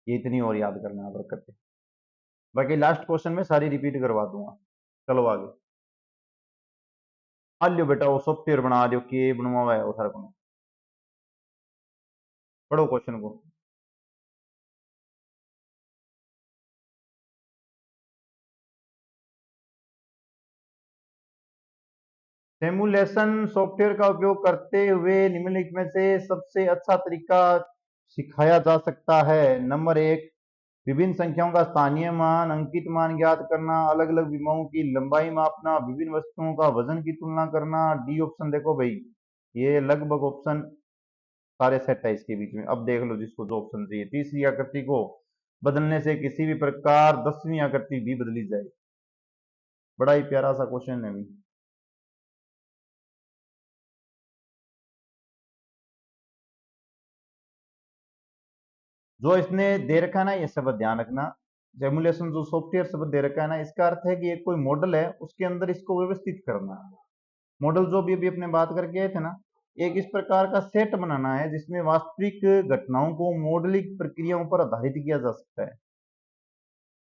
ये इतनी और याद करना है प्रकृति, बाकी लास्ट क्वेश्चन में सारी रिपीट करवा दूंगा। चलो आगे आ लियो बेटा, वो सॉफ्टवेयर बना दियो कि बनवा हुआ है वो सारा को, पढ़ो क्वेश्चन को। सिमुलेशन सॉफ्टवेयर का उपयोग करते हुए निम्नलिखित में से सबसे अच्छा तरीका सिखाया जा सकता है। नंबर एक, विभिन्न संख्याओं का स्थानीय मान, अंकित मान ज्ञात करना, अलग अलग विमाओं की लंबाई मापना, विभिन्न वस्तुओं का वजन की तुलना करना। डी ऑप्शन देखो भाई, ये लगभग ऑप्शन सारे सेट है इसके बीच में। अब देख लो जिसको जो ऑप्शन चाहिए। तीसरी आकृति को बदलने से किसी भी प्रकार 10वीं आकृति भी बदली जाए। बड़ा ही प्यारा सा क्वेश्चन है भाई। जो इसने दे रखा है ना, ये शब्द ध्यान रखना। सिमुलेशन जो सॉफ्टवेयर शब्द दे रखा है ना, इसका अर्थ है कि एक कोई मॉडल है, उसके अंदर इसको व्यवस्थित करना है। मॉडल जो भी अभी अपने बात करके आए थे ना, एक इस प्रकार का सेट बनाना है जिसमें वास्तविक घटनाओं को मॉडलिंग प्रक्रियाओं पर आधारित किया जा सकता है।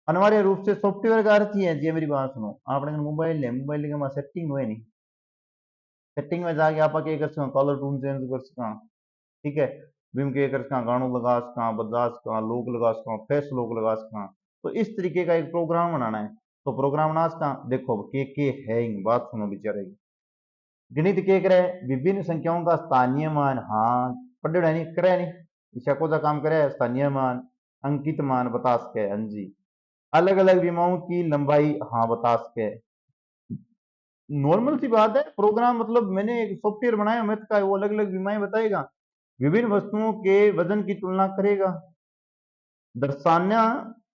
अनिवार्य रूप से सॉफ्टवेयर का अर्थ ही है, जी मेरी बात सुनो, आपने मोबाइल है, मोबाइल के सेटिंग हुए नहीं, सेटिंग में जाके आप क्या कर सकते, कलर टून चेंज कर सकते, ठीक है, विम के कर सकते, गानों लगा सकते, बजा सकते, लोग लगा सकते, फेस लोग लगा सकते। तो इस तरीके का एक प्रोग्राम बनाना है। तो प्रोग्राम बना सकता, देखो के है, बात सुनो बेचारे की। गणित के करे विभिन्न संख्याओं का स्थानीय मान, हाँ पढ़ नहीं करे नहीं, ईशा को काम करे, स्थानीय मान अंकित मान बता सके, हाँ जी। अलग अलग विमाओं की लंबाई, हाँ बता सके। नॉर्मल सी बात है, प्रोग्राम मतलब मैंने एक सॉफ्टवेयर बनाया मैथ का, वो अलग अलग विमाएं बताएगा, विभिन्न वस्तुओं के वजन की तुलना करेगा, दर्शाना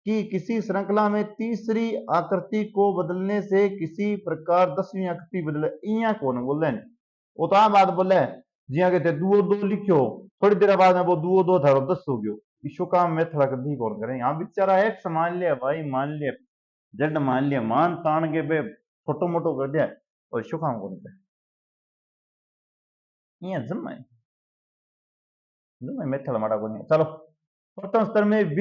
कि किसी श्रृंखला में तीसरी आकृति को बदलने से किसी प्रकार 10वीं आकृति बदले, इया कौन बोले, वो तो आ बात बोले, जिया कहते दुओ दो लिखो, थोड़ी देर बाद में वो दुओ दो था 10 हो गयो, इशो काम में थोड़ा कभी कौन करे, यहाँ बेचारा एक्स मान लिया भाई, मान लिया जेड, मान लिया, मान तान के बे छोटो मोटो कर दिया, और इशो काम कौन करे, ये जम है, जम है मेथड माड़ा को नहीं। चलो, प्रथम स्तर में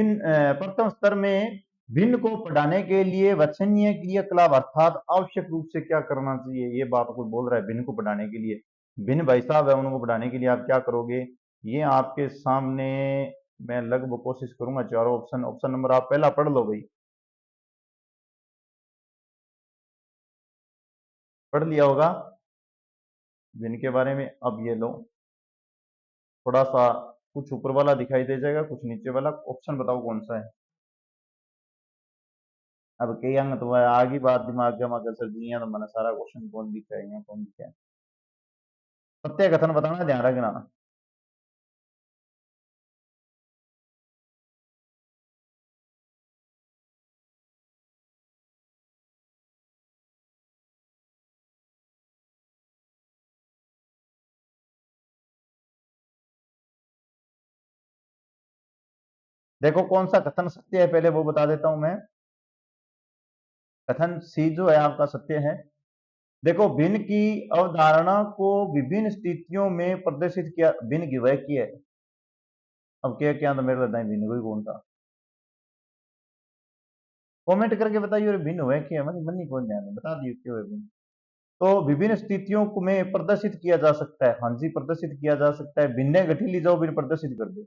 प्रथम स्तर में भिन्न को पढ़ाने के लिए वांछनीय क्रियाकलाप अर्थात आवश्यक रूप से क्या करना चाहिए, ये बात कोई बोल रहा है भिन्न को पढ़ाने के लिए, भिन्न भाई साहब है, उनको पढ़ाने के लिए आप क्या करोगे, ये आपके सामने मैं लगभग कोशिश करूंगा चारों ऑप्शन, ऑप्शन नंबर आप पहला पढ़ लो भाई, पढ़ लिया होगा भिन्न के बारे में। अब ये लो थोड़ा सा, कुछ ऊपर वाला दिखाई दे जाएगा, कुछ नीचे वाला, ऑप्शन बताओ कौन सा है। अब कई अंग तो आगे बात दिमाग जमा कर सकती है, तो मैंने सारा क्वेश्चन कौन दिखा है, कौन दिखा है, सत्य कथन बताना, ध्यान रखना। देखो कौन सा कथन सत्य है, पहले वो बता देता हूं मैं। कथन सी जो है आपका सत्य है। देखो, भिन्न की अवधारणा को विभिन्न स्थितियों में प्रदर्शित किया, भिन्न की वह की है। अब क्या क्या तो मेरे लगता है भिन्न कोई कौन था, कमेंट करके बताइए, और भिन्न हुआ क्या है, मन मन कौन ध्यान बता दिए क्यों है भिन्न। तो विभिन्न स्थितियों में प्रदर्शित किया जा सकता है, हाँ जी प्रदर्शित किया जा सकता है, भिन्न घटी ली जाओ भिन्न प्रदर्शित कर दे,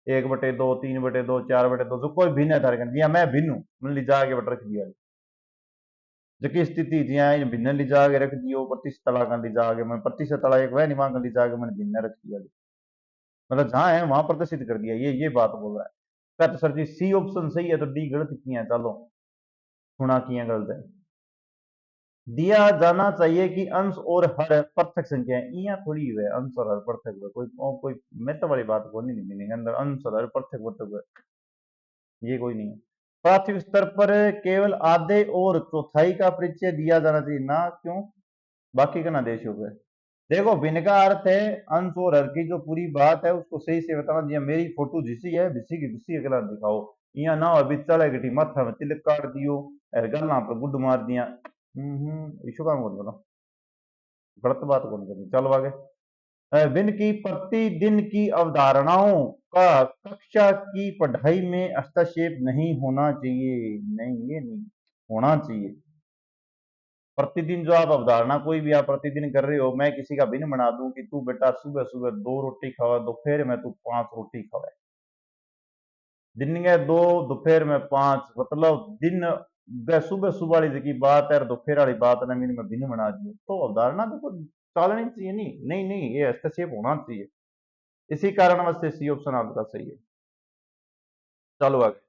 1/2, 3/2, 4/2, जो कोई भिन्न है तारे दिया, मैं भिन्न हूं, मन ली जाके बट रख दिया, जबकि स्थिति जिया भिन्न ली जाके रख दियो, प्रतिशत तला कर ली जाके मैं प्रतिशत तला एक वह निमान कर ली जाके मैंने भिन्न रख दिया, मतलब जहां है वहां प्रदर्शित कर दिया, ये बात बोल रहा है। कहते सर जी सी ऑप्शन सही है, तो डी गलत किया है, चलो सुना किया गलत है। दिया जाना चाहिए कि अंश और हर पृथक संख्या है, यहाँ थोड़ी है अंश और हर पृथक है, कोई मेहता वाली बात को नहीं मिलेंगे अंदर, अंश और हर पृथक पृथक ये कोई नहीं है। प्राथमिक स्तर पर केवल आधे और चौथाई का परिचय दिया जाना चाहिए ना, क्यों, बाकी का ना देश हो गए। देखो भिन्न का अर्थ है अंश और हर की जो पूरी बात है उसको सही से बताना दिया, मेरी फोटो जिसी है भिसी की भिसी अगला दिखाओ, यहाँ ना अभी चले गटी माथा में तिलक काट दियो, गला पर गुड मार दिया, इशू काम कौन बोलो, गलत बात कौन करी, चलो आगे। भिन्न की प्रतिदिन की अवधारणाओं का कक्षा की पढ़ाई में हस्तक्षेप नहीं होना चाहिए, नहीं ये नहीं होना चाहिए। प्रतिदिन जो आप अवधारणा कोई भी आप प्रतिदिन कर रहे हो, मैं किसी का भिन्न बना दूं कि तू बेटा सुबह सुबह 2 रोटी खावा, दोपहर में तू 5 रोटी खावा, दिन में 2 दोपहर में 5, मतलब दिन सुबह सुबह वाली की बात है, दोपहर वाली बात ने मैंने मैं भिन्न बना दी, तो अवधारणा देखो चालनी चाहिए, नहीं नहीं नहीं, ये हस्तक्षेप होना चाहिए, इसी कारण से सी ऑप्शन आपका सही है। चलो आगे,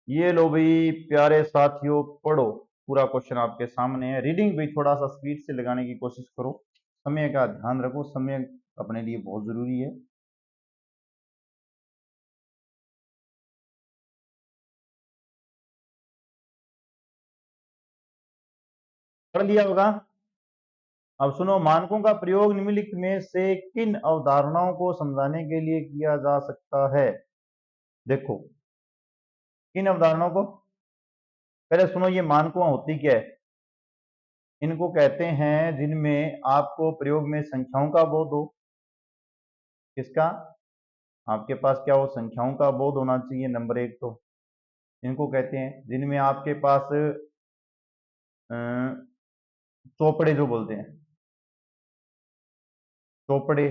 ये लो भाई प्यारे साथियों, पढ़ो, पूरा क्वेश्चन आपके सामने है, रीडिंग भी थोड़ा सा स्पीड से लगाने की कोशिश करो, समय का ध्यान रखो, समय अपने लिए बहुत जरूरी है। पढ़ लिया होगा। अब सुनो, मानकों का प्रयोग निम्नलिखित में से किन अवधारणाओं को समझाने के लिए किया जा सकता है? देखो, किन अवधारणाओं को, पहले सुनो, ये मानकों होती क्या है? इनको कहते हैं जिनमें आपको प्रयोग में संख्याओं का बोध हो। किसका? आपके पास क्या हो? संख्याओं का बोध होना चाहिए, नंबर एक तो। इनको कहते हैं जिनमें आपके पास चौपड़े जो बोलते हैं, चौपड़े,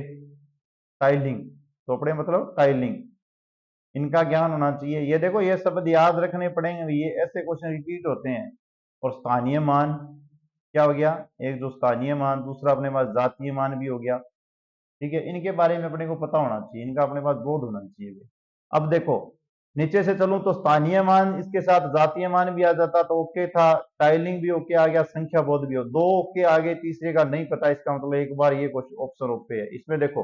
टाइलिंग, चौपड़े मतलब टाइलिंग, इनका ज्ञान होना चाहिए। ये देखो, ये शब्द याद रखने पड़ेंगे, ये ऐसे क्वेश्चन रिपीट होते हैं। और स्थानीय मान क्या हो गया? एक जो स्थानीय मान, दूसरा अपने पास जातीय मान भी हो गया। ठीक है, इनके बारे में अपने को पता होना चाहिए, इनका अपने पास बोध होना चाहिए। अब देखो, नीचे से चलूं तो स्थानीय मान, इसके साथ जातीय मान भी आ जाता तो ओके था, टाइलिंग भी ओके आ गया, संख्या बोध भी हो, दो ओके आ गए, तीसरे का नहीं पता, इसका मतलब एक बार ये क्वेश्चन ऑप्शन ओके है। इसमें देखो,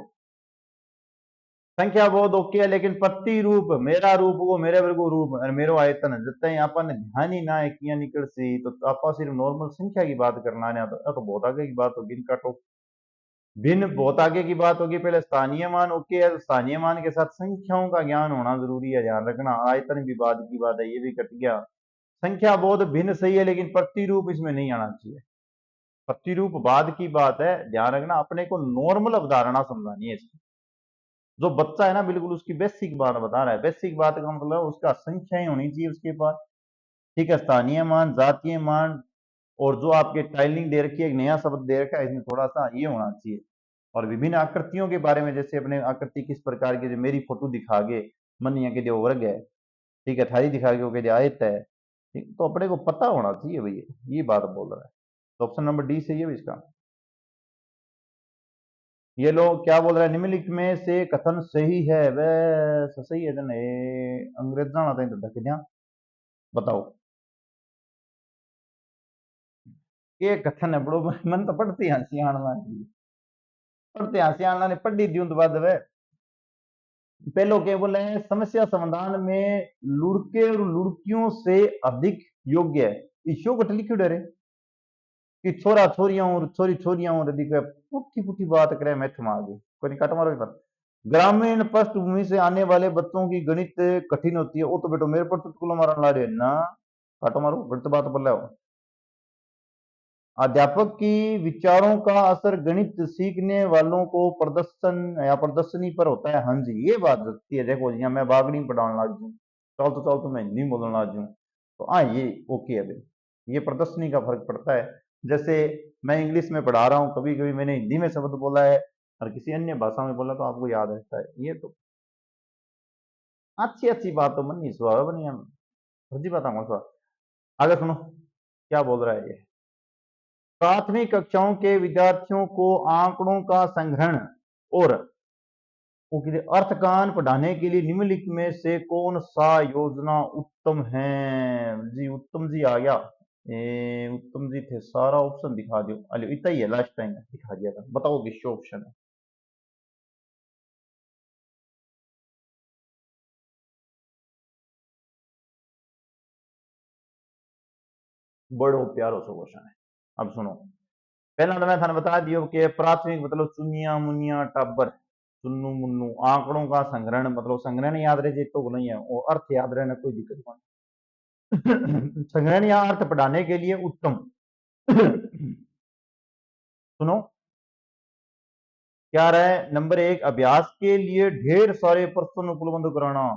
संख्या बोध ओके है, लेकिन प्रतिरूप, मेरा रूप वो मेरे वर्ग रूप और मेरो आयतन जब अपन ध्यान ही ना है किया निकल सी, तो आप सिर्फ नॉर्मल संख्या की बात करना है तो बहुत आगे की बात होगी, इनका तो भिन्न बहुत आगे की बात होगी। पहले स्थानीय मान ओके है, तो स्थानीय मान के साथ संख्याओं का ज्ञान होना जरूरी है, ध्यान रखना। आयतन भी बाद की बात है, ये भी कट गया। संख्या बोध भिन्न सही है, लेकिन प्रतिरूप इसमें नहीं आना चाहिए। प्रतिरूप बाद की बात है, ध्यान रखना। अपने को नॉर्मल अवधारणा समझानी है इसकी। जो बच्चा है ना, बिल्कुल उसकी बेसिक बात बता रहा है। बेसिक बात का मतलब उसका संख्याएं होनी चाहिए उसके पास। ठीक है, स्थानीय मान, जातीय मान, और जो आपके टाइलिंग दे रखी है, एक नया शब्द दे रखा है इसमें, थोड़ा सा ये होना चाहिए। और विभिन्न आकृतियों के बारे में, जैसे अपने आकृति किस प्रकार की, जो मेरी फोटो दिखा के मन यहाँ के दियो वर्ग है, ठीक है, थारी दिखा के वो आयत है, ठीक, तो अपने को पता होना चाहिए भैया, ये बात बोल रहा है। तो ऑप्शन नंबर डी सही है इसका। ये लोग क्या बोल रहे हैं? निम्नलिखित में से कथन सही है? वह सही है जन, अंग्रेज जाना था तो ढक दिया। बताओ, ये कथन है बड़ो मन तो पढ़ती हंसी आना, पढ़ते हंसी आना ने पढ़ी दियो तो बाद में पहलो क्या बोले हैं? समस्या समाधान में लुड़के और लुड़कियों से अधिक योग्य है। इसो कट लिखियो रे कि छोरा छोरियां और छोरी छोरियां और अधिक पुठी पुठी बात करे, मैथ में आ गई कोई नहीं, काट मारो पर। ग्रामीण पृष्ठभूमि से आने वाले बच्चों की गणित कठिन होती है, वो तो बेटो मेरे पर चुटकुला मारन ला रहे हैं ना, काटो मारो, गलत बात बोल रहे हो। अध्यापक की विचारों का असर गणित सीखने वालों को प्रदर्शन या प्रदर्शनी पर होता है। हाँ जी, ये बात लगती है। देखो जी, मैं बागड़ी में पढ़ाने लग जाऊँ, चल तो मैं हिंदी बोलने लग जाऊँ, तो हाँ ये ओके है भाई, ये प्रदर्शनी का फर्क पड़ता है। जैसे मैं इंग्लिश में पढ़ा रहा हूँ, कभी कभी मैंने हिंदी में शब्द बोला है और किसी अन्य भाषा में बोला तो आपको याद रहता है। ये तो अच्छी अच्छी बात तो मन नहीं सुहा बनी, फर्जी बात है। आगे सुनो क्या बोल रहा है ये। प्राथमिक कक्षाओं के विद्यार्थियों को आंकड़ों का संग्रहण और अर्थकान पढ़ाने के लिए निम्नलिखित में से कौन सा योजना उत्तम है? जी उत्तम जी आ गया। उत्तम जी थे, सारा ऑप्शन दिखा दो। अरे इतना ही है, लास्ट टाइम दिखा दिया था, बताओ किस ऑप्शन है? बड़ो प्यारो सो क्वेश्चन है। अब सुनो, पहला तो मैं थाने बता दियो कि प्राथमिक मतलब चुनिया मुनिया टाबर, चुन्नू मुन्नू, आंकड़ों का संग्रहण मतलब संग्रहण याद रहे तो नहीं है, और अर्थ याद रहना कोई दिक्कत नहीं। संग्रहण या अर्थ पढ़ाने के लिए उत्तम। सुनो क्या रहा है? नंबर एक, अभ्यास के लिए ढेर सारे प्रश्न उपलब्ध कराना।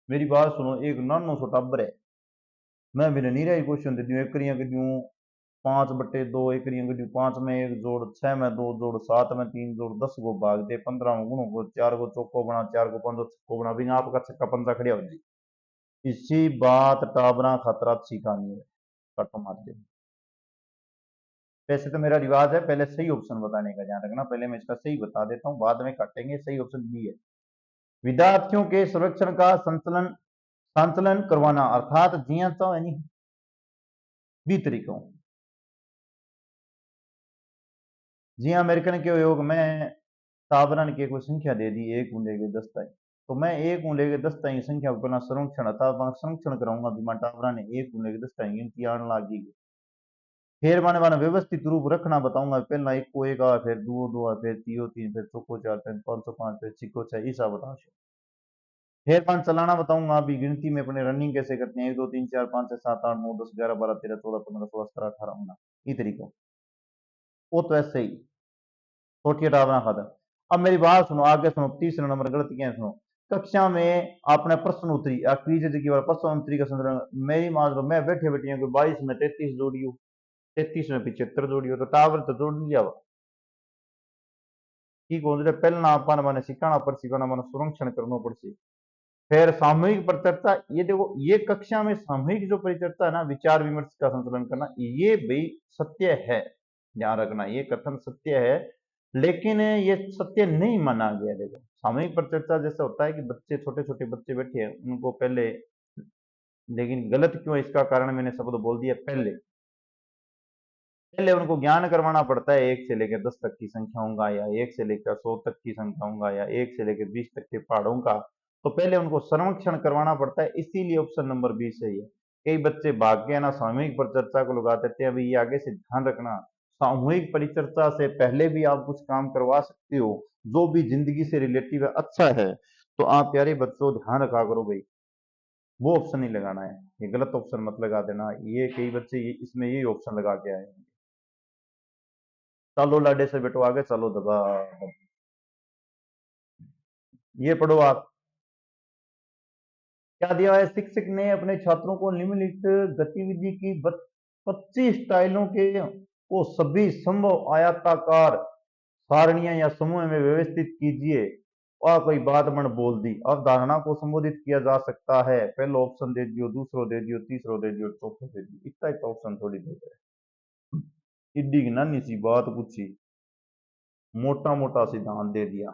मेरी बात सुनो, एक नानो सा टाबर है, मैं भी नहीं रही क्वेश्चन दे दूं, एक करिया कर दूं 5/2, एक करिया कर दूं 5 में 1 जोड़, 6 में 2 जोड़, 7 में 3 जोड़, 10 को भाग दे, 15 में गुणों को 4 को चौको बना, 4 को 5 छक्को बना, बिना आपका छक्का पंजा खड़िया हो जी। इसी बात टाबरा खतरा सिखानी है, कटो मार दे। वैसे तो मेरा रिवाज है पहले सही ऑप्शन बताने का, ध्यान रखना, पहले मैं इसका सही बता देता हूँ, बाद में काटेंगे। सही ऑप्शन बी है। विद्यार्थियों के संरक्षण का संचलन संचलन करवाना, अर्थात जिया तो यानी बी तरीकों। जी हाँ, अमेरिकन के योग में ताबरन की कोई संख्या दे दी 1 को लेके 10 तक, तो मैं 1 को लेके 10 तक संख्या को पहला संरक्षण था, संरक्षण कराऊंगा, भी टाबरा ने 1 को लेके 10 तक गिनती आने लगी। फिर मैंने व्यवस्थित रूप रखना बताऊंगा। पहला एक को एक आ, फिर दो दो आ, फिर तीयो तीन, फिर चौको चार, फिर 505, फिर छिको छह, ऐसा बताओ। फिर पांच चलाना बताऊंगा। अभी गिनती में अपने रनिंग कैसे करते हैं, 1 2 3 4 5 6 7 8 9 10 11 12 13 14 15 16 17 18 19 ये तरीका। वो तो ऐसे ही छोटी डाबना खाता। अब मेरी बात सुनो, आगे सुनो, तीसरा नंबर गलतियां सुनो। कक्षा में आपने प्रश्न उत्तरी क्विज की बार प्रश्न उत्तरी का संदर्भ मेरी मान लो मैं बैठे बैठे को 22 में 33 जोड़ियो, 33 में 75 जोड़ियो, तो टावर तो जोड़ लिया की कौन पहला आपा ने मैंने सिखाना पड़सी मैंने संरक्षण करना पड़सी। फिर सामूहिक परिचर्चा, ये देखो ये कक्षा में सामूहिक जो परिचर्चा है ना, विचार विमर्श का संचालन करना, ये भाई सत्य है, ध्यान रखना ये कथन सत्य है, लेकिन ये सत्य नहीं माना गया। देखो सामूहिक परिचर्चा जैसे होता है कि बच्चे छोटे छोटे बच्चे बैठे हैं उनको पहले, लेकिन गलत क्यों इसका कारण मैंने शब्द बोल दिया पहले पहले उनको ज्ञान करवाना पड़ता है 1 से लेकर 10 तक की संख्याओं का, या 1 से लेकर 100 तक की संख्याओं का, या 1 से लेकर 20 तक के पहाड़ों का। तो पहले उनको संरक्षण करवाना पड़ता है, इसीलिए ऑप्शन नंबर 20 सही है। कई बच्चे भाग के ना सामूहिक परिचर्चा को लगा देते हैं। अभी ये आगे से ध्यान रखना, सामूहिक परिचर्चा से पहले भी आप कुछ काम करवा सकते हो जो भी जिंदगी से रिलेटिव है, अच्छा है। तो आप प्यारे बच्चों ध्यान रखा करो भाई, वो ऑप्शन नहीं लगाना है, ये गलत ऑप्शन मत लगा देना। ये कई बच्चे इसमें यही ऑप्शन लगा के आए हैं। चलो लाडे से बेटो आगे चलो दबा। ये पढ़ो आप, क्या दिया है, शिक्षक ने अपने छात्रों को निम्नलिखित गतिविधि की 25 स्टाइलों के को सभी संभव आयताकार सारणियां या समूह में व्यवस्थित कीजिए और कोई बात मन बोल दी। अवधारणा को संबोधित किया जा सकता है। पहला ऑप्शन दे दियो, दूसरो दे दियो, तीसरो दे दियो, चौथो दे दियो। इतना ही ऑप्शन थोड़ी दे दे, इड्डी की नानी सी बात पूछी, मोटा मोटा सिद्धांत दे दिया।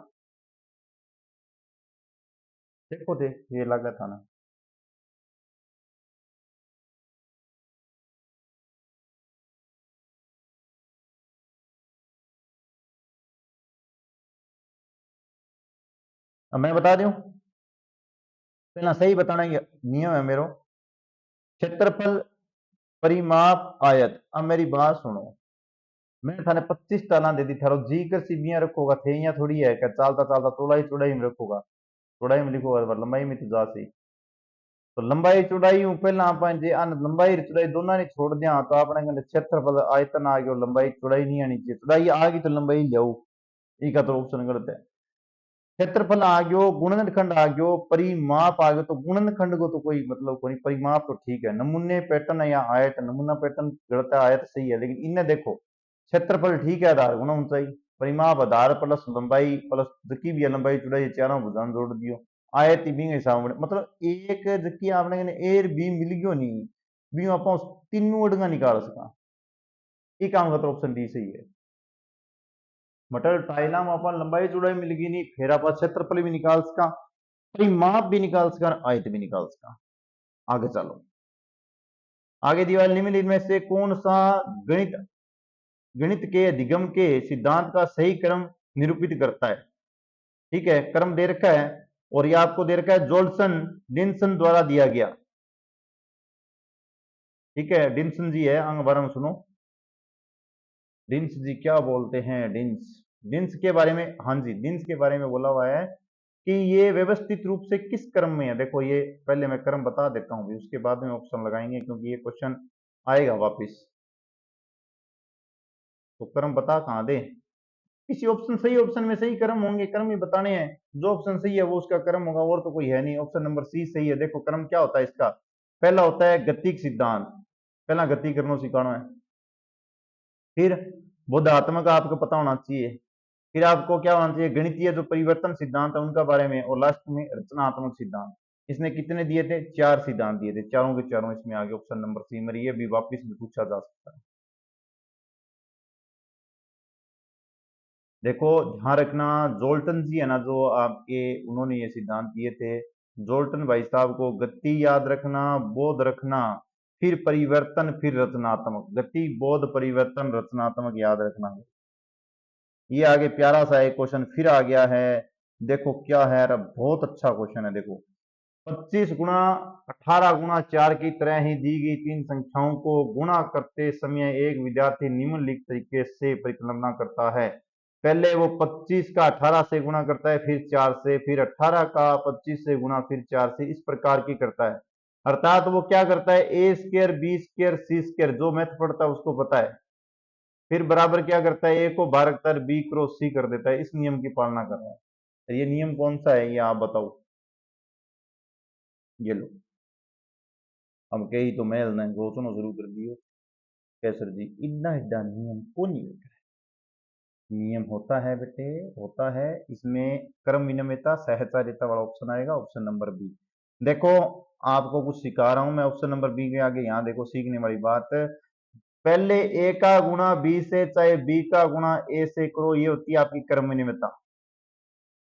देखो देख ये लगा था ना। अब मैं बता दूं, पहला सही बताना ये नियम है मेरो। क्षेत्रफल, परिमाप, आयत। अब मेरी बात सुनो, मैं थाने 25 टाला दे दी, थारो जी कर सीबियां रखोगा थे या थोड़ी है क्या, चालता चालता चौड़ाई चौड़ाई में रखोगा, चौड़ाई में लिखोगा पर लंबाई में तो जा सी। तो लंबाई चौड़ाई पहला आप जे लंबाई चौड़ाई दोनों ने छोड़ दिया तो अपने कहते क्षेत्रफल आयतन आ गयो, लंबाई चौड़ाई नहीं आनी चाहिए, चौड़ाई आ गई तो लंबाई लियाओ, एक तो ऑप्शन गलत है। क्षेत्रफल आ गयो, गुणनखंड आ गयो, परिमाप आ गयो, तो गुणनखंड को तो कोई मतलब कोई, परिमाप तो ठीक है। नमूने पैटर्न या आयत, नमूना पैटर्न गलत है, आयत सही है। लेकिन इन्हें देखो, क्षेत्रफल ठीक है, आधार गुना ऊंचाई, परिमाप आधार प्लस लंबाई प्लस जकी भी है लंबाई चौड़ाई चारों भुजान जोड़ दियो, आयत ही भी हिसाब मतलब एक जकी आपने ए बी मिल गयो नहीं, बी आप तीनों अड़गा निकाल सका, ये काम का तो ऑप्शन डी सही है। मतलब टाइला में अपन लंबाई चौड़ाई मिल गई नहीं, फिर आप क्षेत्रफल भी निकाल सका, परिमाप भी निकाल सका, आयत भी निकाल सका। आगे चलो, आगे दीवार निम्नलिखित में से कौन सा गणित गणित के अधिगम के सिद्धांत का सही क्रम निरूपित करता है। ठीक है, क्रम दे रखा है और ये आपको दे रखा है जोल्सन डिनसन द्वारा दिया गया। ठीक है, डिनसन जी है, अंग बारे में सुनो, डिंस जी क्या बोलते हैं, डिंस डिंस के बारे में, हाँ जी डिंस के बारे में बोला हुआ है कि ये व्यवस्थित रूप से किस क्रम में है। देखो ये पहले मैं क्रम बता देता हूँ, उसके बाद में ऑप्शन लगाएंगे क्योंकि ये क्वेश्चन आएगा वापिस। तो क्रम बता कहाँ दे, किसी ऑप्शन सही ऑप्शन में सही क्रम होंगे, क्रम ही बताने हैं, जो ऑप्शन सही है वो उसका क्रम होगा, और तो कोई है नहीं। ऑप्शन नंबर सी सही है। देखो क्रम क्या होता है इसका, पहला होता है गतिक सिद्धांत, पहला गति करना सिखाना है, फिर बोधात्मक आपको पता होना चाहिए, फिर आपको क्या होना चाहिए, गणितीय जो परिवर्तन सिद्धांत है उनका बारे में, और लास्ट में रचनात्मक सिद्धांत। इसने कितने दिए थे, 4 सिद्धांत दिए थे, चारों के चारों इसमें आगे ऑप्शन नंबर सी में, ये भी वापिस भी पूछा जा सकता है। देखो ध्यान रखना, जोल्टन जी है ना जो आपके, उन्होंने ये सिद्धांत दिए थे। जोल्टन भाई साहब को गति याद रखना, बोध रखना, फिर परिवर्तन, फिर रचनात्मक, गति बोध परिवर्तन रचनात्मक याद रखना। ये आगे प्यारा सा एक क्वेश्चन फिर आ गया है, देखो क्या है, बहुत अच्छा क्वेश्चन है। देखो 25 गुणा 18 गुणा 4 की तरह ही दी गई तीन संख्याओं को गुणा करते समय एक विद्यार्थी निम्नलिखित तरीके से परिकल्पना करता है। पहले वो 25 का 18 से गुणा करता है, फिर 4 से, फिर 18 का 25 से गुणा, फिर 4 से, इस प्रकार की करता है। अर्थात वो क्या करता है, ए स्क्वायर बी स्क्वायर सी स्क्वायर, जो मैथ पढ़ता है उसको पता है। फिर बराबर क्या करता है, ए को बाहर रखता है, बी क्रॉस सी कर देता है। इस नियम की पालना कर रहा है। तो ये नियम कौन सा है, ये आप बताओ। ये लो, अब कई तो मैं सोचना शुरू कर दियो। कैसर जी, इतना एडा नियम को नहीं होता है। नियम होता है बेटे, होता है। इसमें क्रम विनिमयता सहचारिता वाला ऑप्शन आएगा, ऑप्शन नंबर बी। देखो, आपको कुछ सिखा रहा हूं मैं। ऑप्शन नंबर बी के आगे यहां देखो सीखने वाली बात। पहले ए का गुणा बी से, चाहे बी का गुणा ए से करो, ये होती है आपकी क्रम विनिमयता।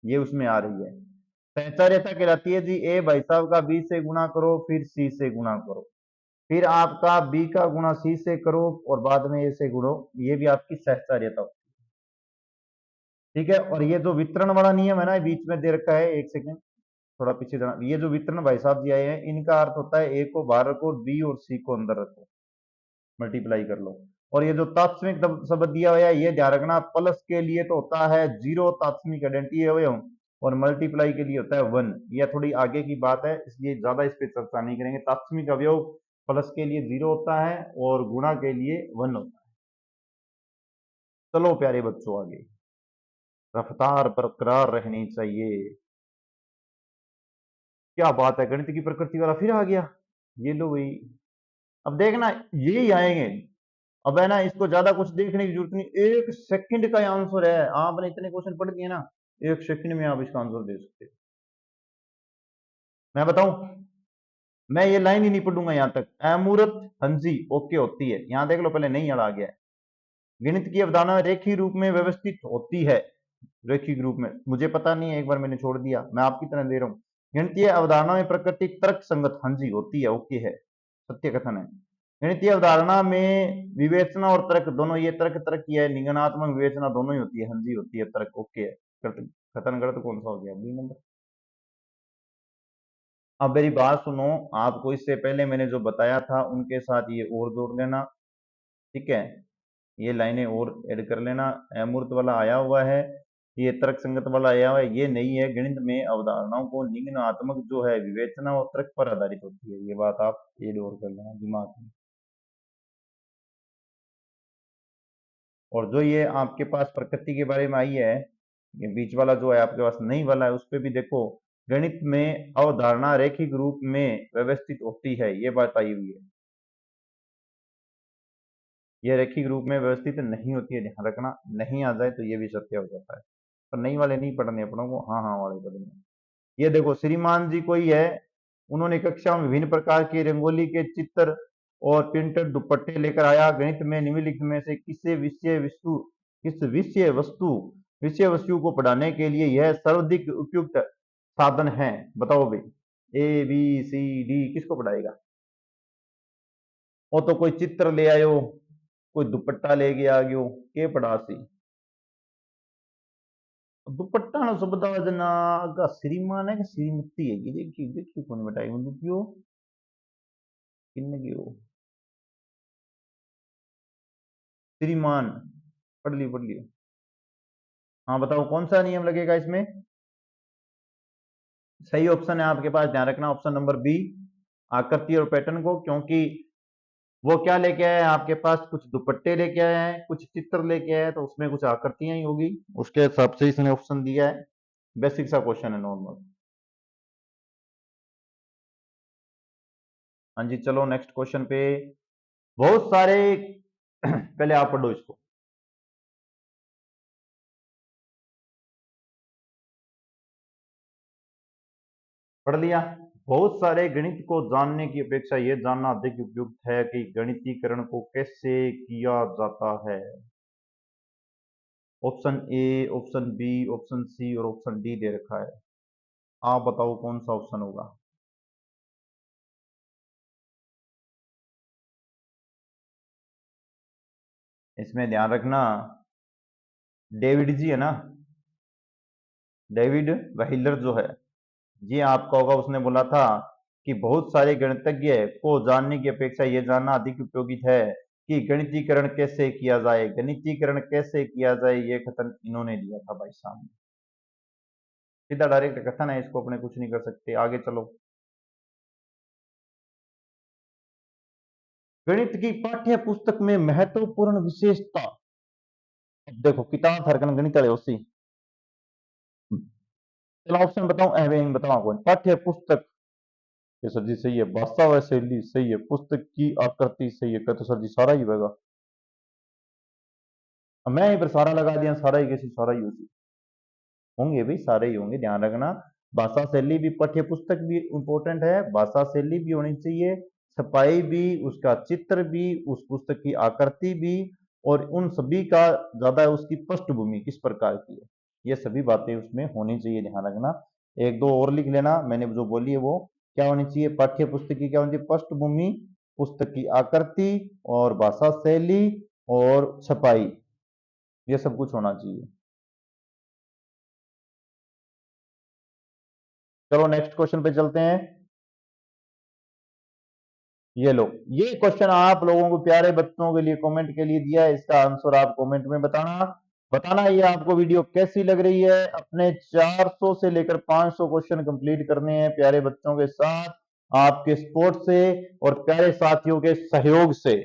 ये उसमें आ रही है। सहचार्यता कहलाती है जी, ए भाई साहब का बी से गुणा करो, फिर सी से गुणा करो, फिर आपका बी का गुणा सी से करो, और बाद में ए से गुणो। ये भी आपकी सहचार्यता होती है। ठीक है। और ये जो वितरण वाला नियम है ना, बीच में दे रखा है, एक सेकेंड थोड़ा पीछे जाना। ये जो वितरण भाई साहब जी आए हैं, इनका अर्थ होता है ए को बाहर रखो, बी और सी को अंदर रखो, मल्टीप्लाई कर लो। और ये जो तात्समिक शब्द दिया हुआ है, ये ध्यान रखना, प्लस के लिए तो होता है जीरो तात्समिक आइडेंटिटी अवयव, और मल्टीप्लाई के लिए होता है वन। यह थोड़ी आगे की बात है, इसलिए ज्यादा इस पर चर्चा नहीं करेंगे। तात्समिक अवयव प्लस के लिए जीरो होता है और गुणा के लिए वन होता है। चलो प्यारे बच्चों, आगे रफ्तार बरकरार रहनी चाहिए। क्या बात है, गणित की प्रकृति वाला फिर आ गया। ये लो भाई, अब देखना यही आएंगे। अब है ना, इसको ज्यादा कुछ देखने की जरूरत नहीं, एक सेकंड का आंसर है। आपने इतने क्वेश्चन पढ़ दिए ना, एक सेकंड में आप इसका आंसर दे सकते हो। मैं बताऊं, मैं ये लाइन ही नहीं पढ़ूंगा यहां तक। अमूर्त हंसी ओके होती है, यहां देख लो, पहले नहीं अड़ा गया है। गणित की अवधारणा रेखीय रूप में व्यवस्थित होती है। रेखीय रूप में मुझे पता नहीं है, एक बार मैंने छोड़ दिया, मैं आपकी तरह दे रहा हूं। गणितीय अवधारणा में प्रकृति तर्क संगत हंसी होती है, ओके है, सत्य कथन है। गणितीय अवधारणा में विवेचना और तर्क दोनों, ये तर्क तर्क की है, निगमनात्मक विवेचना दोनों ही होती है, हंसी होती है, तर्क ओके है। कथन गलत कौन सा हो गया, बी नंबर। अब मेरी बात सुनो, आपको इससे पहले मैंने जो बताया था उनके साथ ये और जोड़ लेना। ठीक है, ये लाइनें और ऐड कर लेना। अमूर्त वाला आया हुआ है, ये तर्क संगत वाला आया हुआ है, ये नहीं है। गणित में अवधारणाओं को निम्नात्मक जो है विवेचना और तर्क पर आधारित होती है, ये बात आप ऐड और कर लेना दिमाग में। और जो ये आपके पास प्रकृति के बारे में आई है, ये बीच वाला जो है आपके पास नहीं वाला है, उस पर भी देखो, गणित में अवधारणा रैखिक रूप में व्यवस्थित होती है, ये बात आई हुई है। ये रैखिक रूप में व्यवस्थित नहीं होती है, ध्यान रखना। नहीं आ जाए तो ये भी सत्य हो जाता है। पर नहीं वाले नहीं पढ़ने अपनों को, हाँ हाँ वाले पढ़ने। ये देखो, श्रीमान जी कोई है, उन्होंने कक्षा में विभिन्न प्रकार की रंगोली के चित्र और प्रिंटेड दुपट्टे लेकर आया। गणित में निम्नलिखित में से किस विषय वस्तु को पढ़ाने के लिए यह सर्वाधिक उपयुक्त साधन है, बताओ भाई। ए बी सी डी किसको पढ़ाएगा। वो तो कोई चित्र ले आयो, कोई दुपट्टा लेके आ गयो, के पढ़ा सी। दुपट्टा ना शब्द जना का श्रीमान है कि श्रीमती है, ये देखिए देखिए कौन बेटा क्यों किन्न की हो, श्रीमान। पढ़ लियो। हाँ बताओ कौन सा नियम लगेगा इसमें। सही ऑप्शन है आपके पास, ध्यान रखना, ऑप्शन नंबर बी, आकृति और पैटर्न को। क्योंकि वो क्या लेके आया है आपके पास, कुछ दुपट्टे लेके आया है, कुछ चित्र लेके आया है, तो उसमें कुछ आकृतियां ही होगी, उसके हिसाब से इसने ऑप्शन दिया है। बेसिक सा क्वेश्चन है, नॉर्मल। हाँ जी, चलो नेक्स्ट क्वेश्चन पे। बहुत सारे पहले आप पढ़ो इसको। पढ़ लिया। बहुत सारे गणित को जानने की अपेक्षा यह जानना अधिक उपयुक्त है कि गणितीकरण को कैसे किया जाता है। Option A, option B, option C और ऑप्शन डी दे रखा है। आप बताओ कौन सा ऑप्शन होगा। इसमें ध्यान रखना, डेविड जी है ना, डेविड वहीलर जो है, जी आपका होगा, उसने बोला था कि बहुत सारे गणितज्ञ को जानने की अपेक्षा ये जानना अधिक उपयोगी है कि गणितीकरण कैसे किया जाए, गणितीकरण कैसे किया जाए, ये कथन इन्होंने दिया था भाई साहब। सीधा डायरेक्ट कथन है, इसको अपने कुछ नहीं कर सकते। आगे चलो। गणित की पाठ्य पुस्तक में महत्वपूर्ण विशेषता। अब देखो किताब थरकन गणित वाले उसी। चलो ऑप्शन बताऊं, बताओ आपको। पाठ्य पुस्तक, ये सर जी सही है। भाषा व शैली सही है। पुस्तक की आकृति सही है। कहते सर जी सारा ही होगा। अब मैं एक बार सारा लगा दिया, सारा ही कैसी, सारा ही उसी होंगे भाई, सारे ही होंगे, ध्यान रखना। भाषा शैली भी, पाठ्य पुस्तक भी इंपॉर्टेंट है, भाषा शैली भी होनी चाहिए, छपाई भी, उसका चित्र भी, उस पुस्तक की आकृति भी, और उन सभी का ज्यादा उसकी पृष्ठभूमि किस प्रकार की है, ये सभी बातें उसमें होनी चाहिए, ध्यान रखना। एक दो और लिख लेना, मैंने जो बोली है वो क्या होनी चाहिए। पाठ्य पुस्तक की क्या होनी चाहिए, पृष्ठभूमि, पुस्तक की आकृति, और भाषा शैली, और छपाई, ये सब कुछ होना चाहिए। चलो नेक्स्ट क्वेश्चन पे चलते हैं। ये लो, ये क्वेश्चन आप लोगों को प्यारे बच्चों के लिए कमेंट के लिए दिया है, इसका आंसर आप कमेंट में बताना। बताना ये आपको वीडियो कैसी लग रही है। अपने 400 से लेकर 500 क्वेश्चन कंप्लीट करने हैं प्यारे बच्चों के साथ, आपके सपोर्ट से और प्यारे साथियों के सहयोग से।